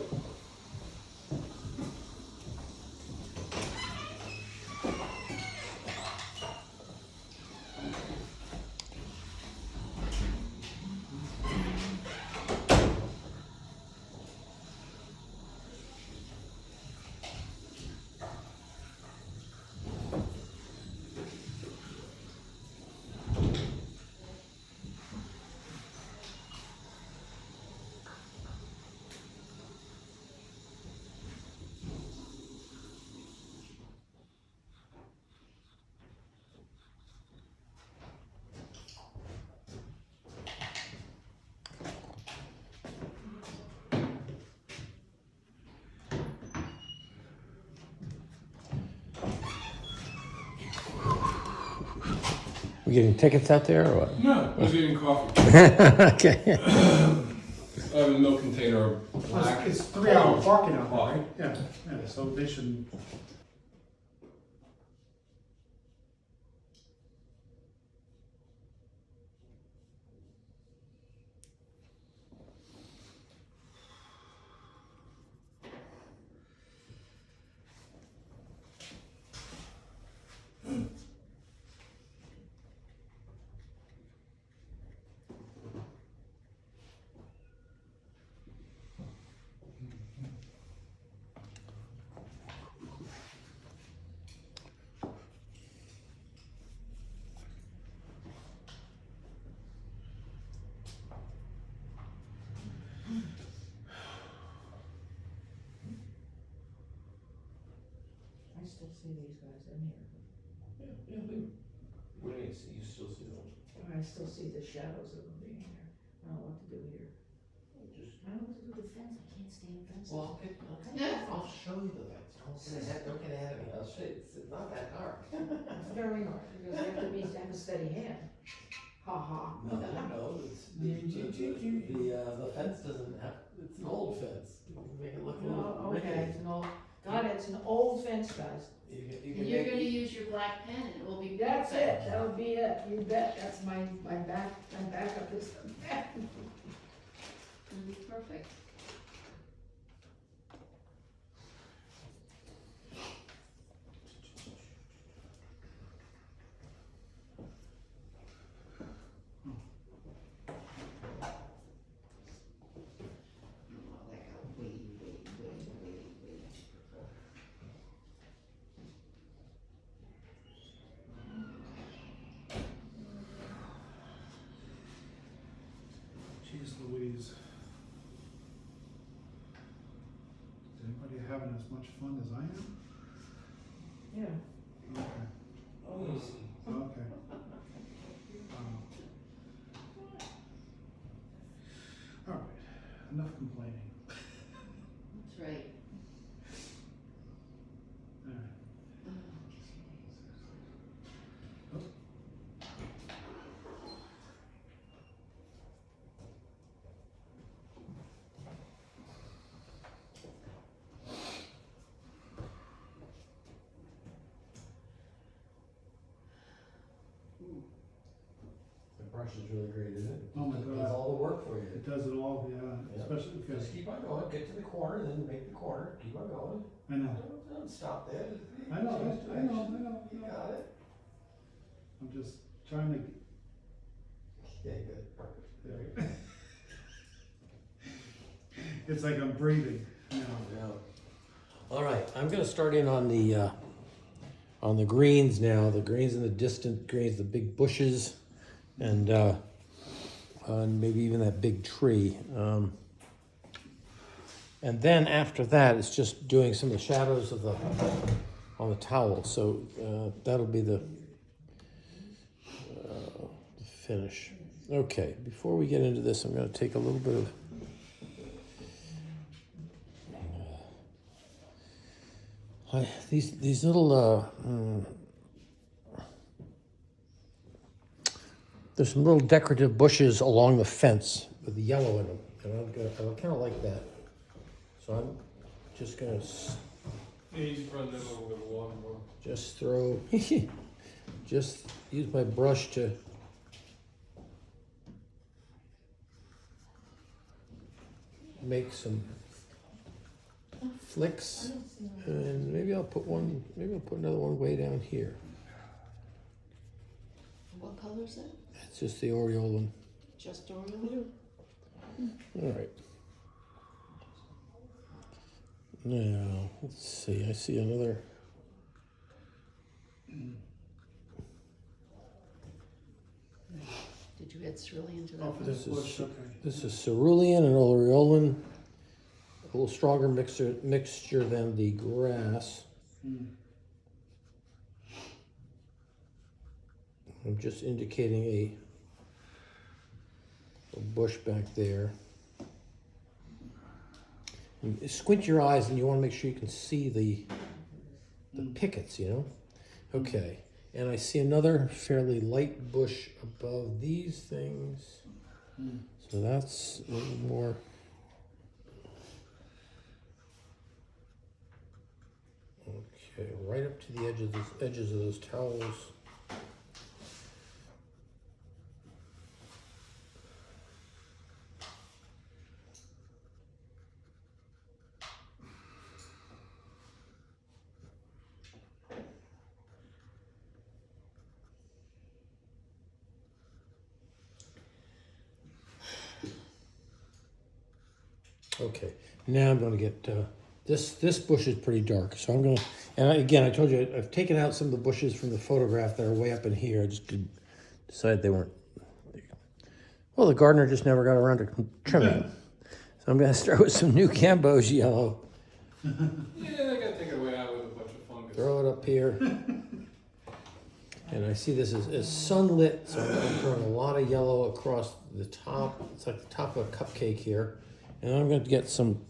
We getting tickets out there or what? No, I was getting coffee. Okay. I have a milk container of black. It's 3-hour parking out there, right? Yeah, so they shouldn't. I still see these guys in here. What do you see? You still see them? I still see the shadows of them being here. I don't know what to do here. Just, I don't know what to do with the fence. I can't stand fences. well, I'll show you the lights. Don't get ahead of me. I'll show you. It's not that dark. It's very hard, because you have a steady hand. Ha ha. No, the fence doesn't have, it's an old fence. You can make it look a little Oh, okay, rickety. it's an old, God, it's an old fence, guys. You can And you're make gonna use your black pen and it will be. That's it, that'll be it, you bet, that's my backup is the pen. It'll be perfect. Oh, that got way. Jeez Louise. having as much fun as I am? Yeah. Okay, Always. okay. All right, enough complaining. That's right. All right. The brush is really great, isn't it? Oh my It God. does all the work for you. It does it all, yeah, Yeah. especially because, Just keep on going, get to the corner, then make the corner, keep on going. I know, Don't stop there. I know, Change I know, direction. I know. You got it. I'm just trying to, Yeah, good, perfect. There you go. it's like I'm breathing, you know. Yeah. All right, I'm gonna start in on the greens now, the greens and the distant greens, the big bushes, and maybe even that big tree. And then after that, it's just doing some of the shadows of on the towel. So that'll be the finish. Okay, before we get into this, I'm gonna take a little bit of these little there's some little decorative bushes along the fence with the yellow in them, and I kind of like that. So I'm just gonna Yeah, you just run them over with a lawnmower. just throw, just use my brush to make some flicks, and maybe I'll put another one way down here. What color is that? It's just the aureolin. Just Oriole? All right. Now, let's see. I see another. Did you add cerulean to that? Oh, for one? this This is- bush, okay. This is cerulean and aureolin. A little stronger mixture than the grass. Hmm. I'm just indicating a bush back there. And squint your eyes, and you want to make sure you can see the pickets, you know? Okay. And I see another fairly light bush above these things. Hmm. So that's a little more. Okay, right up to the edges of those towels. Okay, now I'm going to get this bush is pretty dark, so I'm going to. And again, I told you I've taken out some of the bushes from the photograph that are way up in here. I just decided they weren't. Well, the gardener just never got around to trimming them. So I'm going to start with some new Cambos yellow. Yeah, they gotta take it away out with a bunch of fungus. Throw it up here. And I see this is sunlit, so I'm throwing a lot of yellow across the top. It's like the top of a cupcake here. And I'm going to get some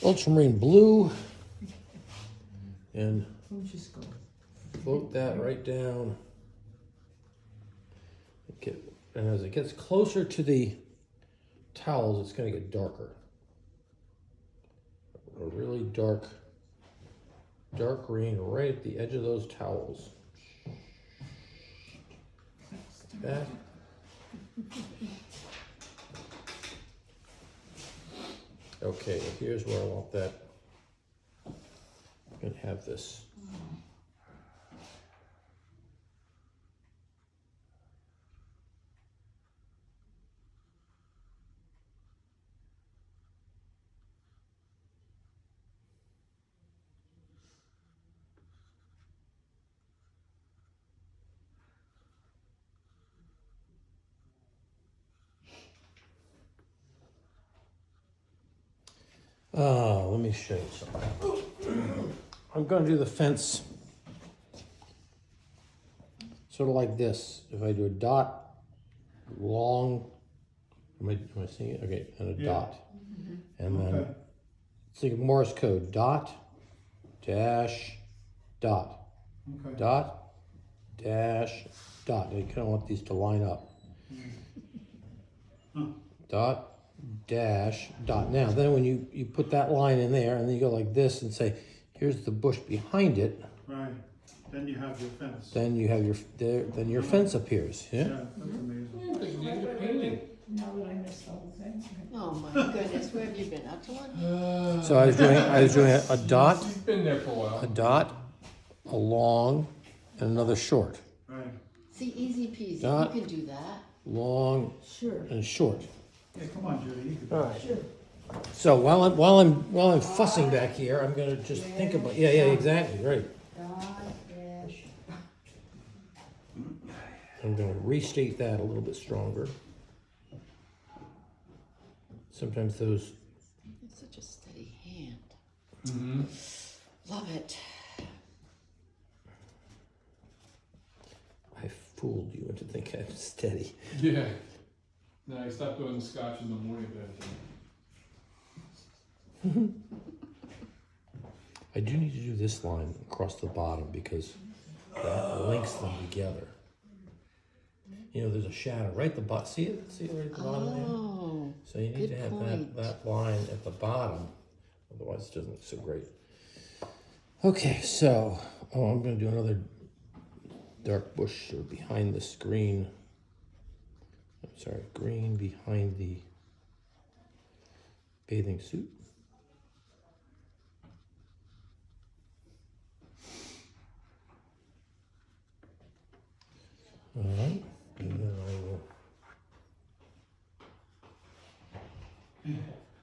ultramarine blue and Just go. float that right down. And as it gets closer to the towels, it's going to get darker. A really dark green right at the edge of those towels. That. Okay, here's where I want that. I'm going to have this. Let me show you something. I'm gonna do the fence sort of like this. If I do a dot, long, am I seeing it? Okay, and a Yeah. dot. And then, Okay. it's like Morse code, dot, dash, dot, Okay. dot, dash, dot. You kind of want these to line up. Huh. Dot, dash, dot. Now, then when you put that line in there, and then you go like this and say, here's the bush behind it, Right. Then you have your fence. then you have then your fence appears, Yeah, yeah? that's amazing. Yeah, but you needed a painting. Now that I missed the whole thing. Oh my goodness, where have you been, up to one? So I was doing a dot, You've been there for a a while. dot, a long, and another short. Right. See, easy peasy, Dot. you can do that. Long Sure, and short. Yeah, come on, Judy, you can do All it. right. sure. So while I'm fussing back here, I'm gonna just think about, yeah, exactly, right. Dot, dash. I'm gonna restate that a little bit stronger. Sometimes those, It's such a steady hand. Mm-hmm. Love it. I fooled you into thinking I'm steady. Yeah. No, I stopped doing the scotch in the morning, but I do need to do this line across the bottom because that links them together. You know, there's a shadow right at the bottom. See it? See it right at the bottom there? Oh, So you need good to have point. that line at the bottom, otherwise it doesn't look so great. Okay, so, I'm gonna do another dark bush or behind this green. I'm sorry, green behind the bathing suit. All right, and then I will.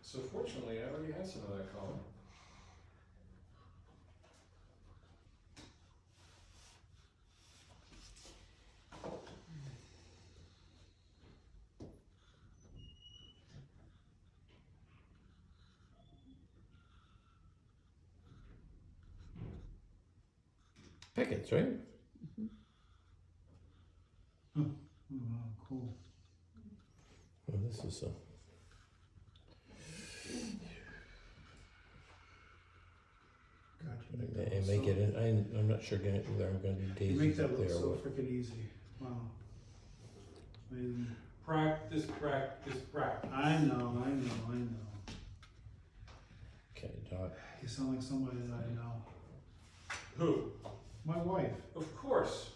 so fortunately, I already had some of that color. Pickets, right? Oh, wow, cool. Well, this is Gotcha. I may get in. I'm not sure whether I'm going to do You make daisies that up look there or so what. freaking easy. Wow. Amazing. Practice, practice, practice. I know. Okay, dot. You sound like somebody that I know. Who? My wife. Of course.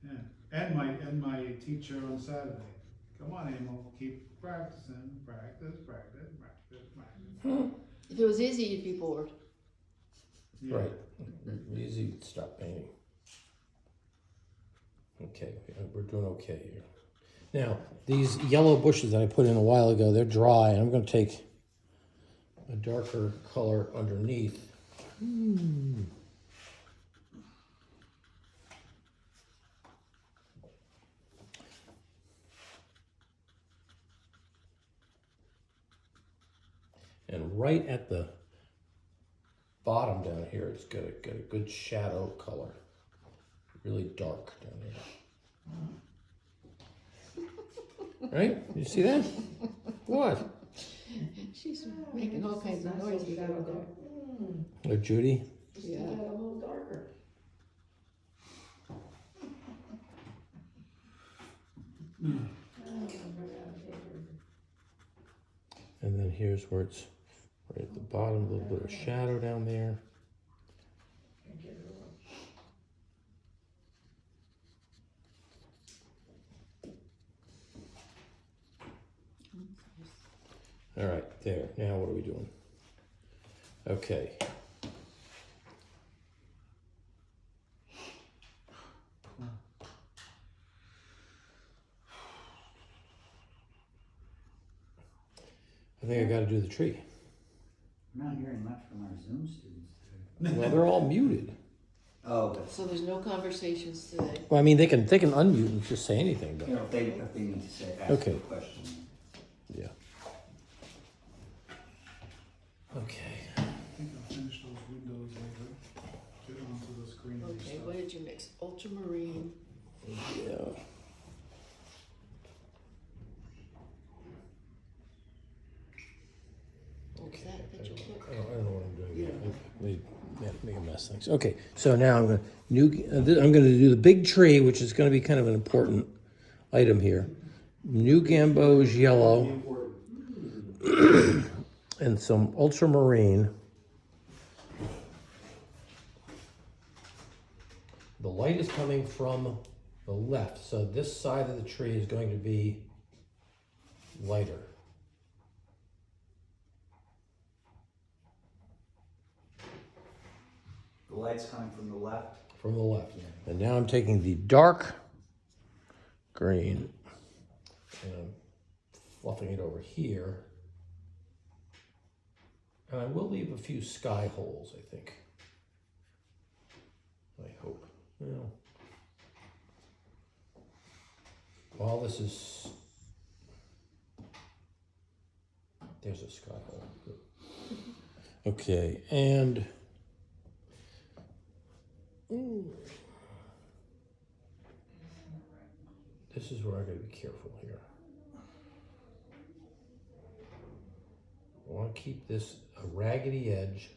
Yeah. And my teacher on Saturday. Come on, Emil, keep practicing, practice. If it was easy, you'd be bored. Yeah. Right. Easy. Stop painting. Okay, we're doing okay here. Now, these yellow bushes that I put in a while ago, they're dry, and I'm going to take a darker color underneath. And right at the bottom down here, it's got a good shadow color. Really dark down here. Right? You see that? What? She's making all kinds of noises over there. Oh, Judy? Yeah. A little darker. And then here's where it's right at the bottom, a little bit of shadow down there. All right, there. Now what are we doing? Okay. I think I got to do the tree. I'm not hearing much from our Zoom students today. Well, they're all muted. Oh, but, So there's no conversations today. Well, I mean, they can unmute and just say anything, but you know, if they need to say, ask Okay. a question. yeah. Okay. I think I'll finish those windows later, get onto this greenery Okay, stuff. what did you mix? Ultramarine. Yeah. What was that you took? I don't know what I'm doing yet. Make a mess of things. Okay, so now I'm gonna do the big tree, which is gonna be kind of an important item here. New Gamboge yellow and some ultramarine. The light is coming from the left, so this side of the tree is going to be lighter. The light's coming from the left. From the left. And now I'm taking the dark green and I'm fluffing it over here. And I will leave a few sky holes, I think. I hope. Well, while this is, there's a sky hole. Good. Okay, and this is where I gotta be careful here. I want to keep this a raggedy edge,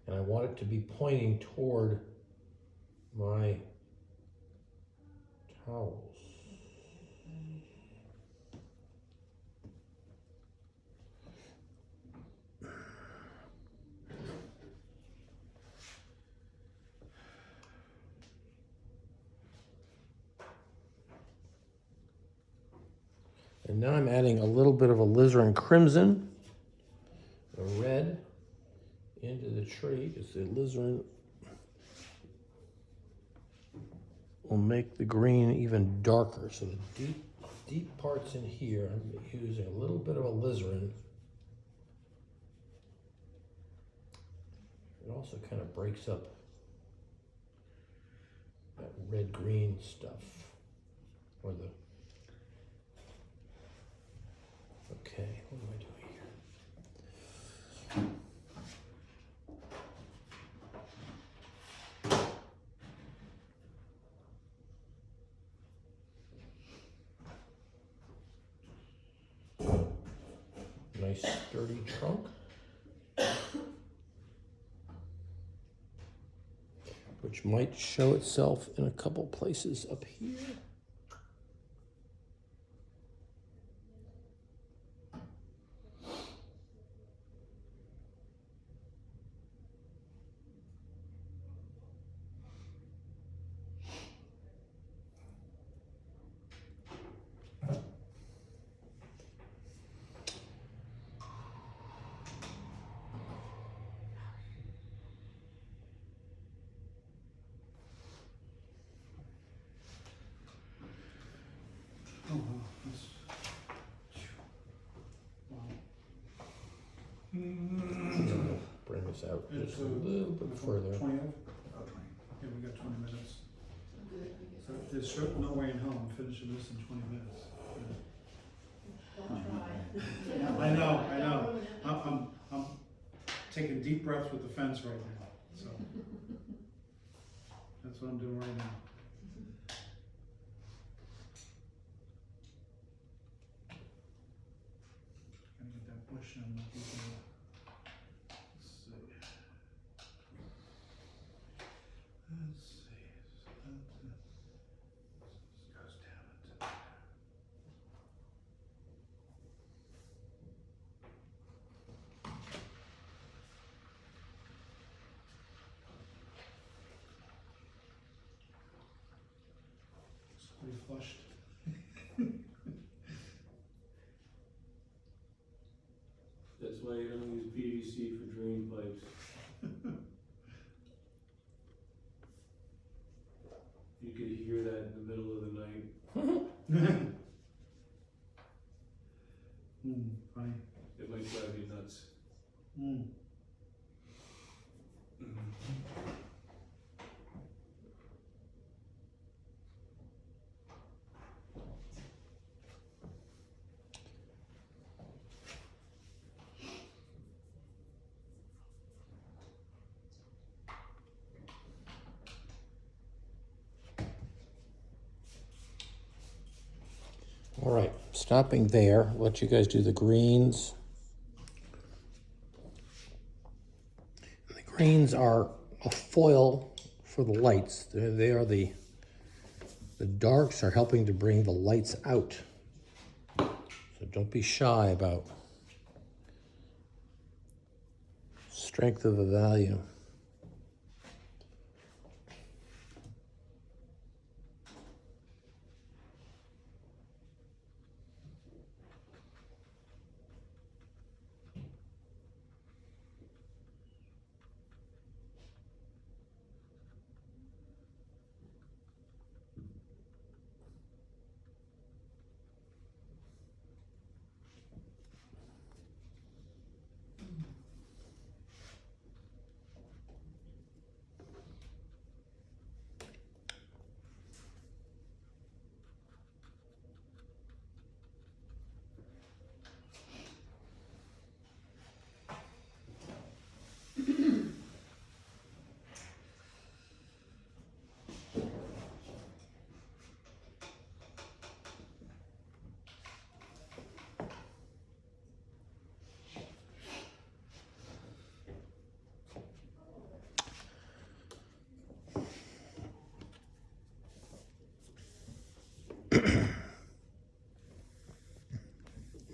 and I want it to be pointing toward my towels. And now I'm adding a little bit of alizarin crimson, a red, into the tree, because the alizarin will make the green even darker. So the deep parts in here, I'm using a little bit of alizarin. It also kind of breaks up that red-green stuff, or the. Okay, what am I doing here? Nice sturdy trunk. Which might show itself in a couple places up here. Oh, wow, that's, wow. Bring this out It's just a little bit further. 20 of? Oh, 20. Yeah, we got 20 minutes. So there's no way in hell I'm finishing this in 20 minutes. I know. I'm taking deep breaths with the fence right now, so. That's what I'm doing right now. Gotta get that bush in. Let's see. Goes down into there. Somebody flushed. That's why you don't use PVC for drain pipes. You could hear that in the middle of the night. Funny. It might drive you nuts. All right, stopping there, let you guys do the greens. The greens are a foil for the lights. They are the darks are helping to bring the lights out. So don't be shy about strength of the value.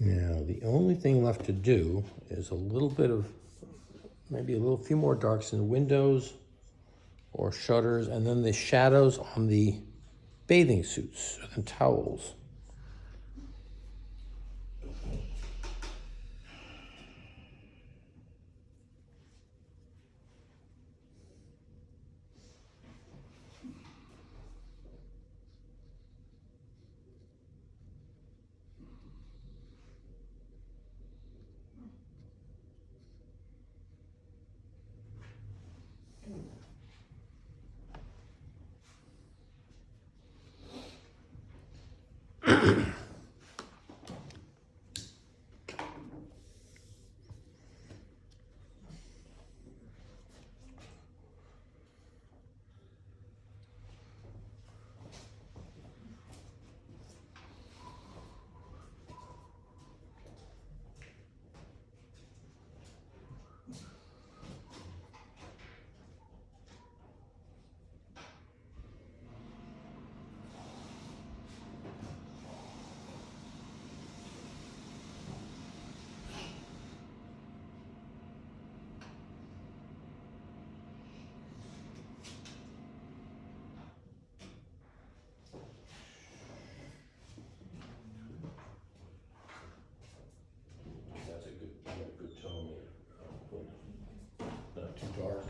Now, the only thing left to do is a little bit of, maybe a few more darks in the windows or shutters, and then the shadows on the bathing suits and towels. That's a good tone there. Not too dark.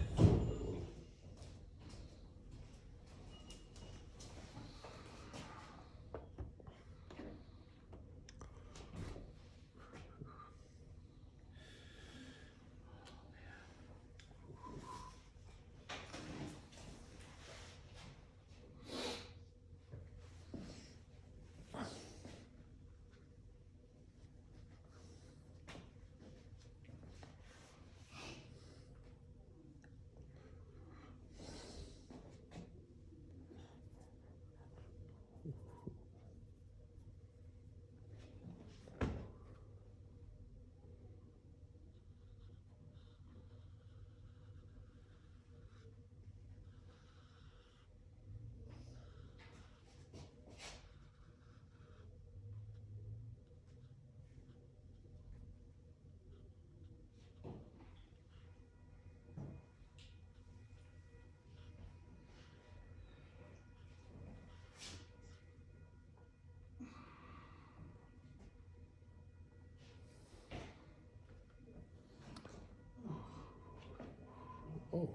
Oh.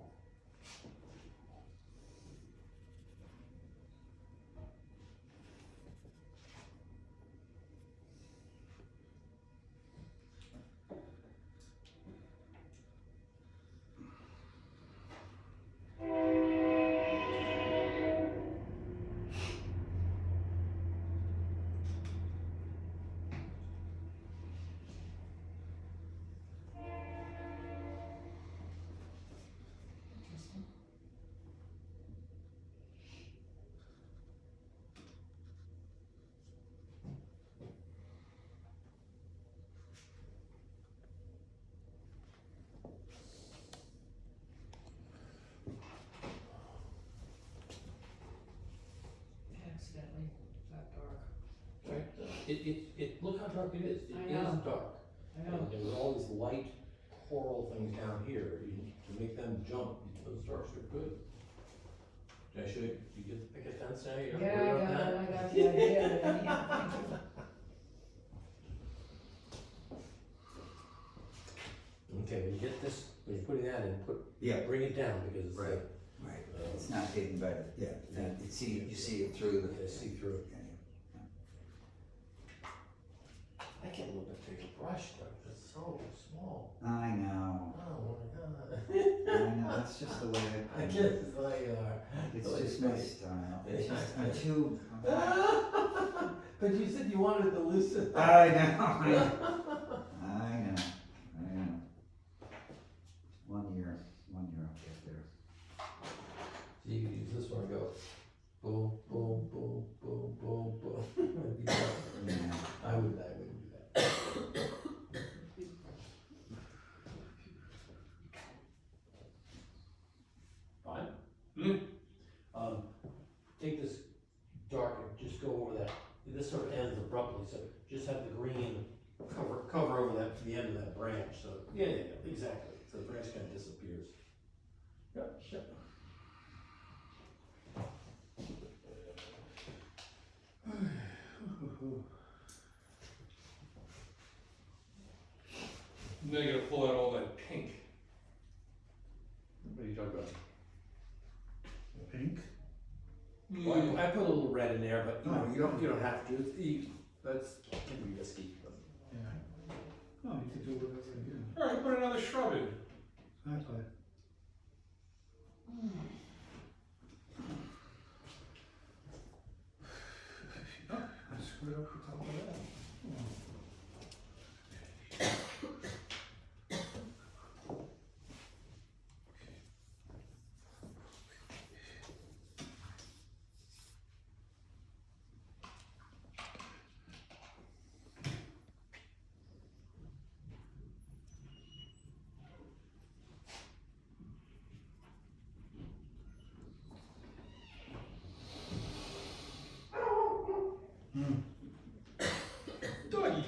look how dark it is. It I is know. dark. I know. And there were all these light coral things down here. To make them jump, those darks are good. Did I show you? You get pick a fence now? You're Yeah, worried about that? I got the idea of it, anyhow, thank you. Okay, when you get this, when you're putting that in, Yeah. bring it down because it's Right. Right, it's not hidden by the, you see it through the. I see through it. Yeah, I can't look at bigger brush though. It's so small. yeah. I know, Oh my god. I know, that's just the way I I. guess it's like It's just my style, it's just, I'm too. But you said you wanted to loosen. I know. I know. One year I'll get there. So you could use this one and go boom, boom, boom, boom, boom, boom. That'd be fun. Yeah. I wouldn't do that. Fine. Take this dark and just go over that. This sort of ends abruptly, so just have the green cover over that, the end of that branch, so, yeah, exactly. So the branch kind of disappears. Yep. Now you gotta pull out all that pink. What are you talking about? Pink? Well, I put a little red in there, but you don't have to. That's can be risky. But. Yeah. Oh, you could do whatever, yeah. Alright, put another shrub in. Exactly. Oh, I screwed up the top of that. Doggy.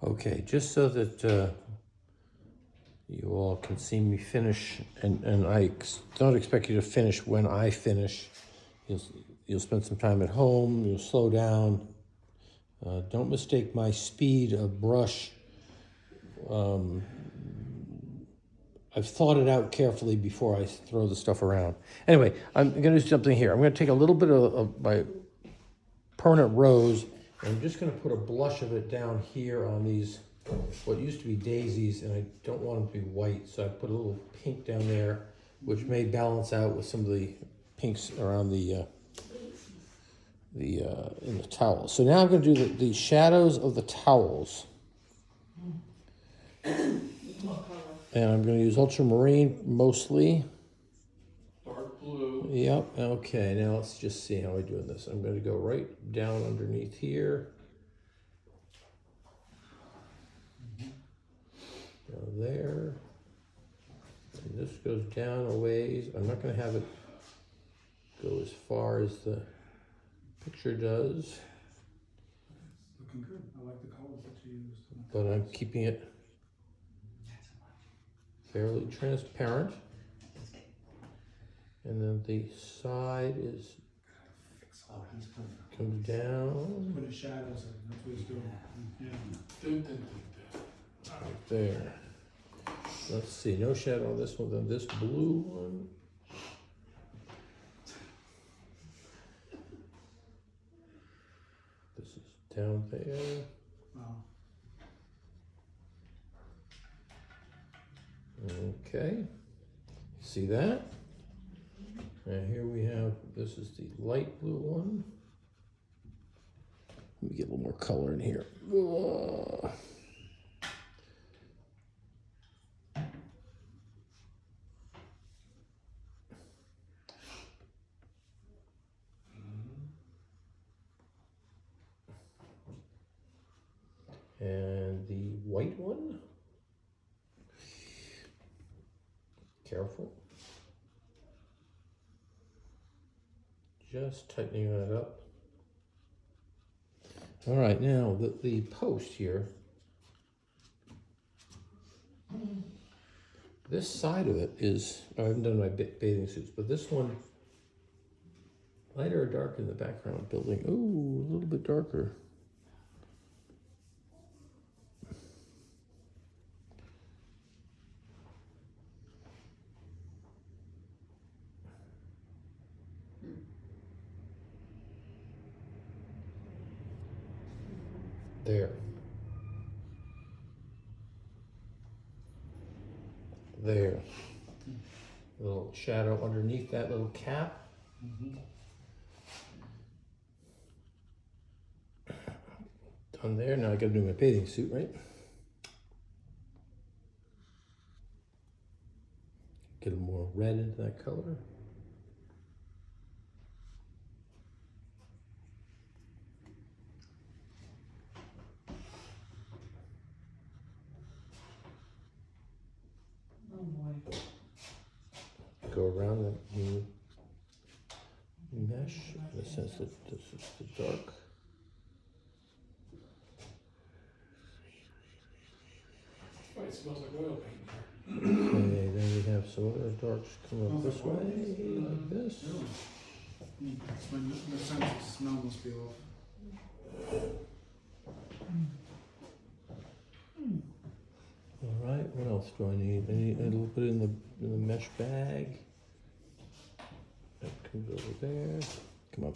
Okay, just so that you all can see me finish, and don't expect you to finish when I finish. You'll spend some time at home, you'll slow down. Don't mistake my speed of brush. I've thought it out carefully before I throw the stuff around. Anyway, I'm gonna do something here. I'm gonna take a little bit of my permanent rose, and I'm just gonna put a blush of it down here on these, what used to be daisies, and I don't want them to be white, so I put a little pink down there, which may balance out with some of the pinks around in the towels. So now I'm gonna do the shadows of the towels. And I'm going to use ultramarine mostly. Dark blue. Yep, okay, now let's just see how we're doing this. I'm going to go right down underneath here. Down there. And this goes down a ways. I'm not gonna have it go as far as the picture does, Looking good. I like the colors that you used. but I'm keeping it fairly transparent. And then the side is, Oh, he's putting. comes down Put the shadows in. That's what he's doing. Yeah. Dun, dun, dun, dun. right there. Let's see, no shadow on this one, then this blue one. This is down there. Wow. Okay, see that? And here we have, this is the light blue one. Let me get a little more color in here. And the white one. Careful. Just tightening that up. All right, now the post here. This side of it is, I haven't done my bathing suits, but this one, lighter or darker in the background building. Ooh, a little bit darker. There. There. A little shadow underneath that little cap. Done there. Now I gotta do my bathing suit, right? Get a more red into that color. Oh boy. Go around the mesh in the sense that this is the dark. Oh, it smells like oil paint. Okay, then we have some other darks come up this way, like this. Really? My sense of smell must be off. All right, what else do I need? I need a little bit in the mesh bag. That comes over there. Come up.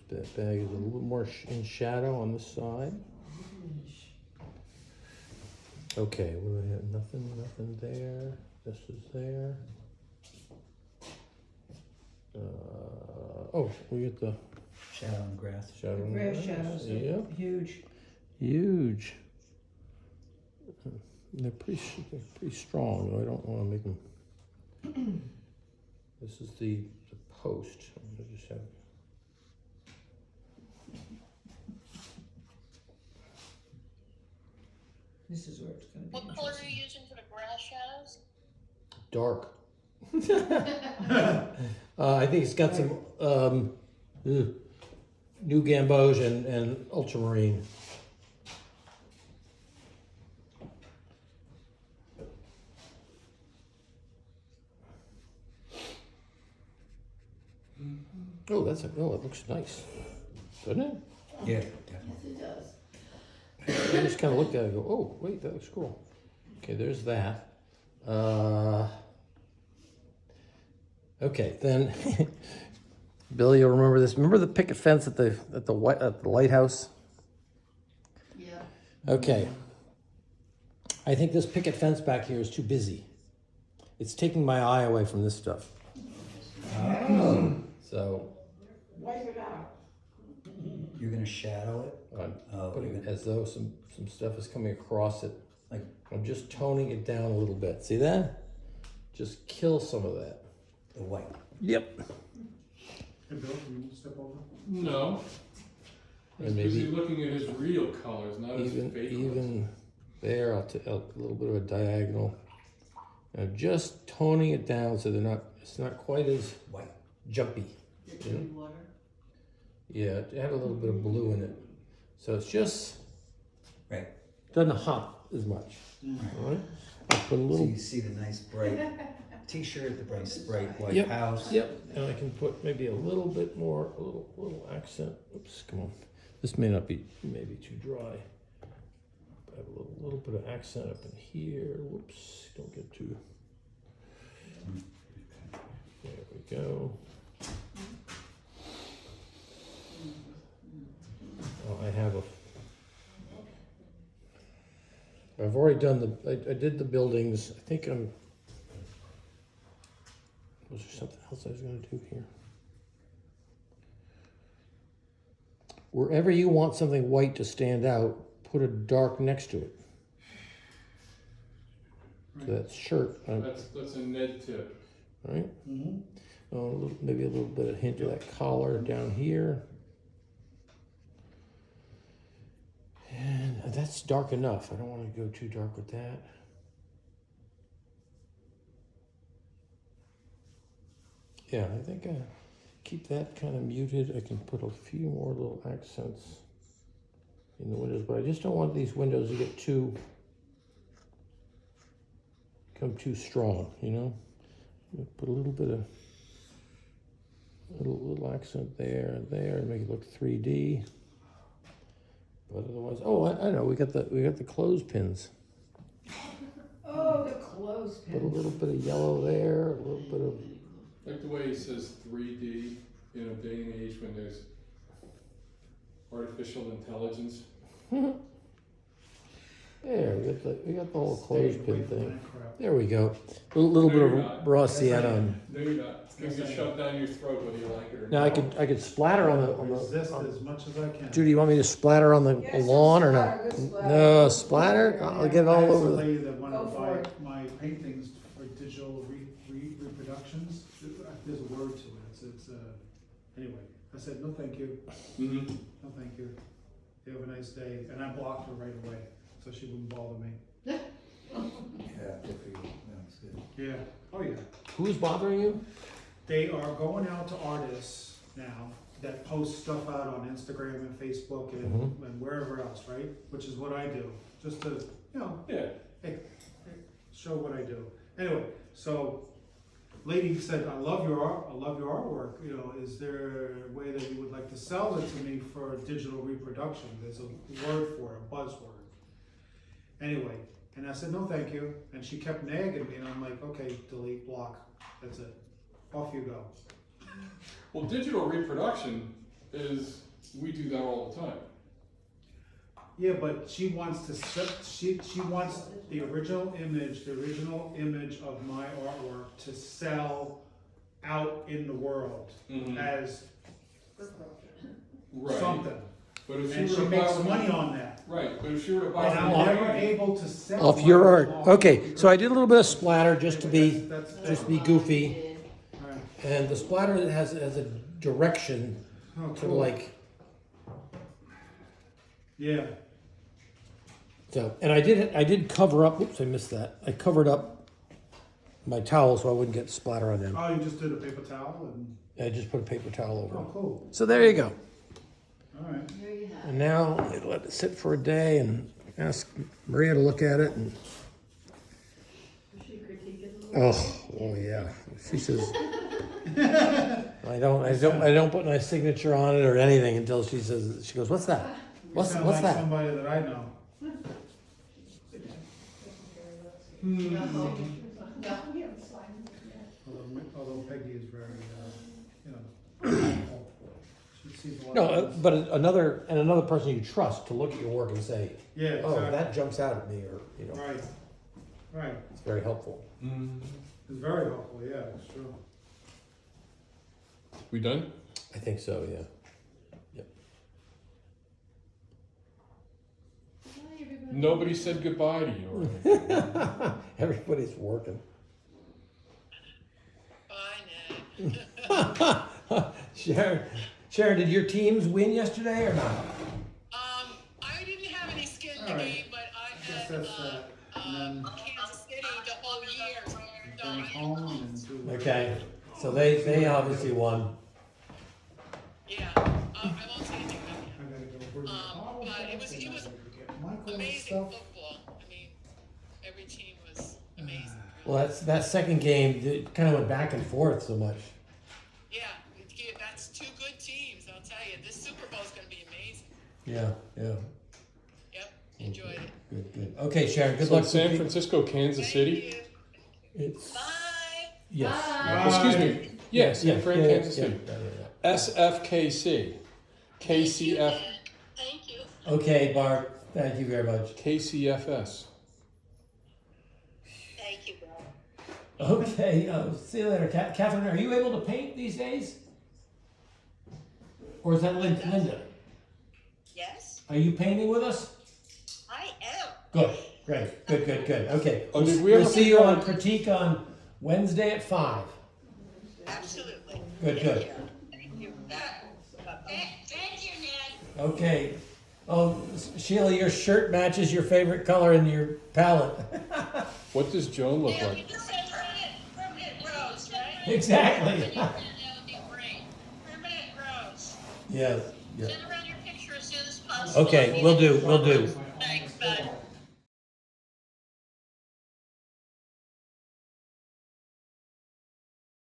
That bag is a little more in shadow on the side. Okay, what do I have? Nothing there. This is there. Oh, we get the Shadow and grass. shadow. The on the grass right. shadows are Yep, huge. huge. They're pretty strong. I don't want to make them. This is the post. I'm gonna just have. This is where it's gonna be What color are interesting. you using for the grass shadows? Dark. I think it's got some new gamboge and ultramarine. Oh, it looks nice, doesn't it? Yeah, Yes, definitely. it does. I just kind of looked at it and go, oh, wait, that looks cool. Okay, there's that. Okay, then, Billy, you'll remember this. Remember the picket fence at the lighthouse? Yeah. Okay. I think this picket fence back here is too busy. It's taking my eye away from this stuff. So You're gonna shadow it? I'm Oh, putting you're it gonna, as though some stuff is coming across it. like, I'm just toning it down a little bit. See that? Just kill some of that. the white. Yep. Hey, Bill, can you step over? No. He's busy looking at his real colors, not his fake colors. even there, a little bit of a diagonal. Just toning it down so it's not quite as white, jumpy. You know? Water. Yeah, it had a little bit of blue in it. So it's just, Right. doesn't hop as much. All right? I'll put a So little, you see the nice bright t-shirt, the bright white Yep. house. yep, and I can put maybe a little bit more, a little accent. Oops, come on. This may not be, maybe too dry. I have a little bit of accent up in here. Whoops, don't get too. There we go. Oh, I've already done I did the buildings. I think was there something else I was gonna do here? Wherever you want something white to stand out, put a dark next to it. So that shirt, That's a Ned tip. right? Mm-hmm. Maybe a little bit of hint of that collar down here. And that's dark enough. I don't want to go too dark with that. Yeah, I think keep that kind of muted. I can put a few more little accents in the windows, but I just don't want these windows to get become too strong, you know? Put a little bit of little accent there and there, and make it look 3D. But otherwise, oh, I know, we got the clothespins. Oh, the clothespins. Put a little bit of yellow there, a little bit of. Like the way he says 3D in a day and age when there's artificial intelligence. There, we got the whole Stay away clothespin from thing. that crap. There we go. A little No, bit you're of not. raw Yes, I sienna. am. No, you're not. It's gonna get shoved down your throat whether you like it or Now not. I could splatter on Resist the. as much as I can. Judy, you want me to splatter on the Yes, lawn or splatter, not? good splatter. No, splatter. I'll get it I all had over some the. lady that wanted Go to for buy it. my paintings for digital reproductions. There's a word to it. It's anyway. I said no, thank you. Mhm. No, thank you. You have a nice day. And I blocked her right away, so she wouldn't bother me. Yeah, good for you. That's good. Yeah. Oh yeah. Who's bothering you? They are going out to artists now that post stuff out on Instagram and Facebook and wherever else, right? Which is what I do, just to, Yeah. show what I do. Anyway, so lady said, I love your art, I love your artwork. Is there a way that you would like to sell it to me for digital reproduction? There's a word for it, a buzzword. Anyway, and I said, no, thank you. And she kept nagging me, and I'm like, okay, delete, block, that's it. Off you go. Well, digital reproduction is, we do that all the time. Yeah, but she wants she wants the original image of my artwork to sell out in the world as Right. something. But if And she she were to makes buy money on that. Right, but if she were to buy And I'm one never painting- able to sell Off my your art. art Okay, so I did a little bit of splatter just to be That's just to be goofy, Alright. and the splatter has a direction Oh, to cool. like. Yeah. So, and I did cover up. Oops, I missed that. I covered up my towel so I wouldn't get splatter on them. Oh, you just did a paper towel and I just put a paper towel over oh them. cool. So there you go. Alright. There you have it. And now I let it sit for a day and ask Maria to look at it. And Should you critique it a little? oh yeah, she says. I don't put my signature on it or anything until she says. She goes, "What's that? You What's sound like that?" somebody that I know. Although Peggy is very, helpful. She sees a lot No, of things. but another person you trust to look at your work and say, Yeah, "Oh, exactly. that jumps out at me," or Right, right. it's very helpful. It's very helpful, yeah, it's true. We done? I think so. Yeah. Hi, everybody. Nobody said goodbye to you or anything. Everybody's working. Bye, Ned. Sharon, did your teams win yesterday or not? process that, and then Kansas City the whole year. bring it home and do. Okay, so they obviously won. Yeah, I won't say anything about I gotta go bring the bottle but back it was- and it was I gotta get it. Michael's Amazing stuff. football. I mean, every team was amazing. Well, that second game kind of went back and forth so much. Yeah, that's two good teams, I'll tell you. This Super Bowl's gonna be amazing. Yeah, yeah. Yep, enjoyed it. Good, good. Okay, Sharon, good So luck. San with Francisco, Kansas Thank City? you. It's, Bye. yes. Excuse me, yeah, San Fran, Kansas yeah, City. yeah, yeah. SFKC, KCF, Thank you. Okay, Bart, thank you very much. KCFS. Thank you, bro. Okay, see you later. Catherine, are you able to paint these days? Or is that Linda? Yes, Are you painting with us? I am. Good, great, good. Okay. Oh, did we ever We'll see you on find- critique on Wednesday at 5. Absolutely. Good, good. Thank you. Thank you, Ned. Okay. Oh, Sheila, your shirt matches your favorite color in your palette. What does Joan look Yeah, we like? just said permanent roads, right? Exactly. That would be great. Permanent roads. Yes, yeah. Send around your picture as soon as possible. Okay, we'll do.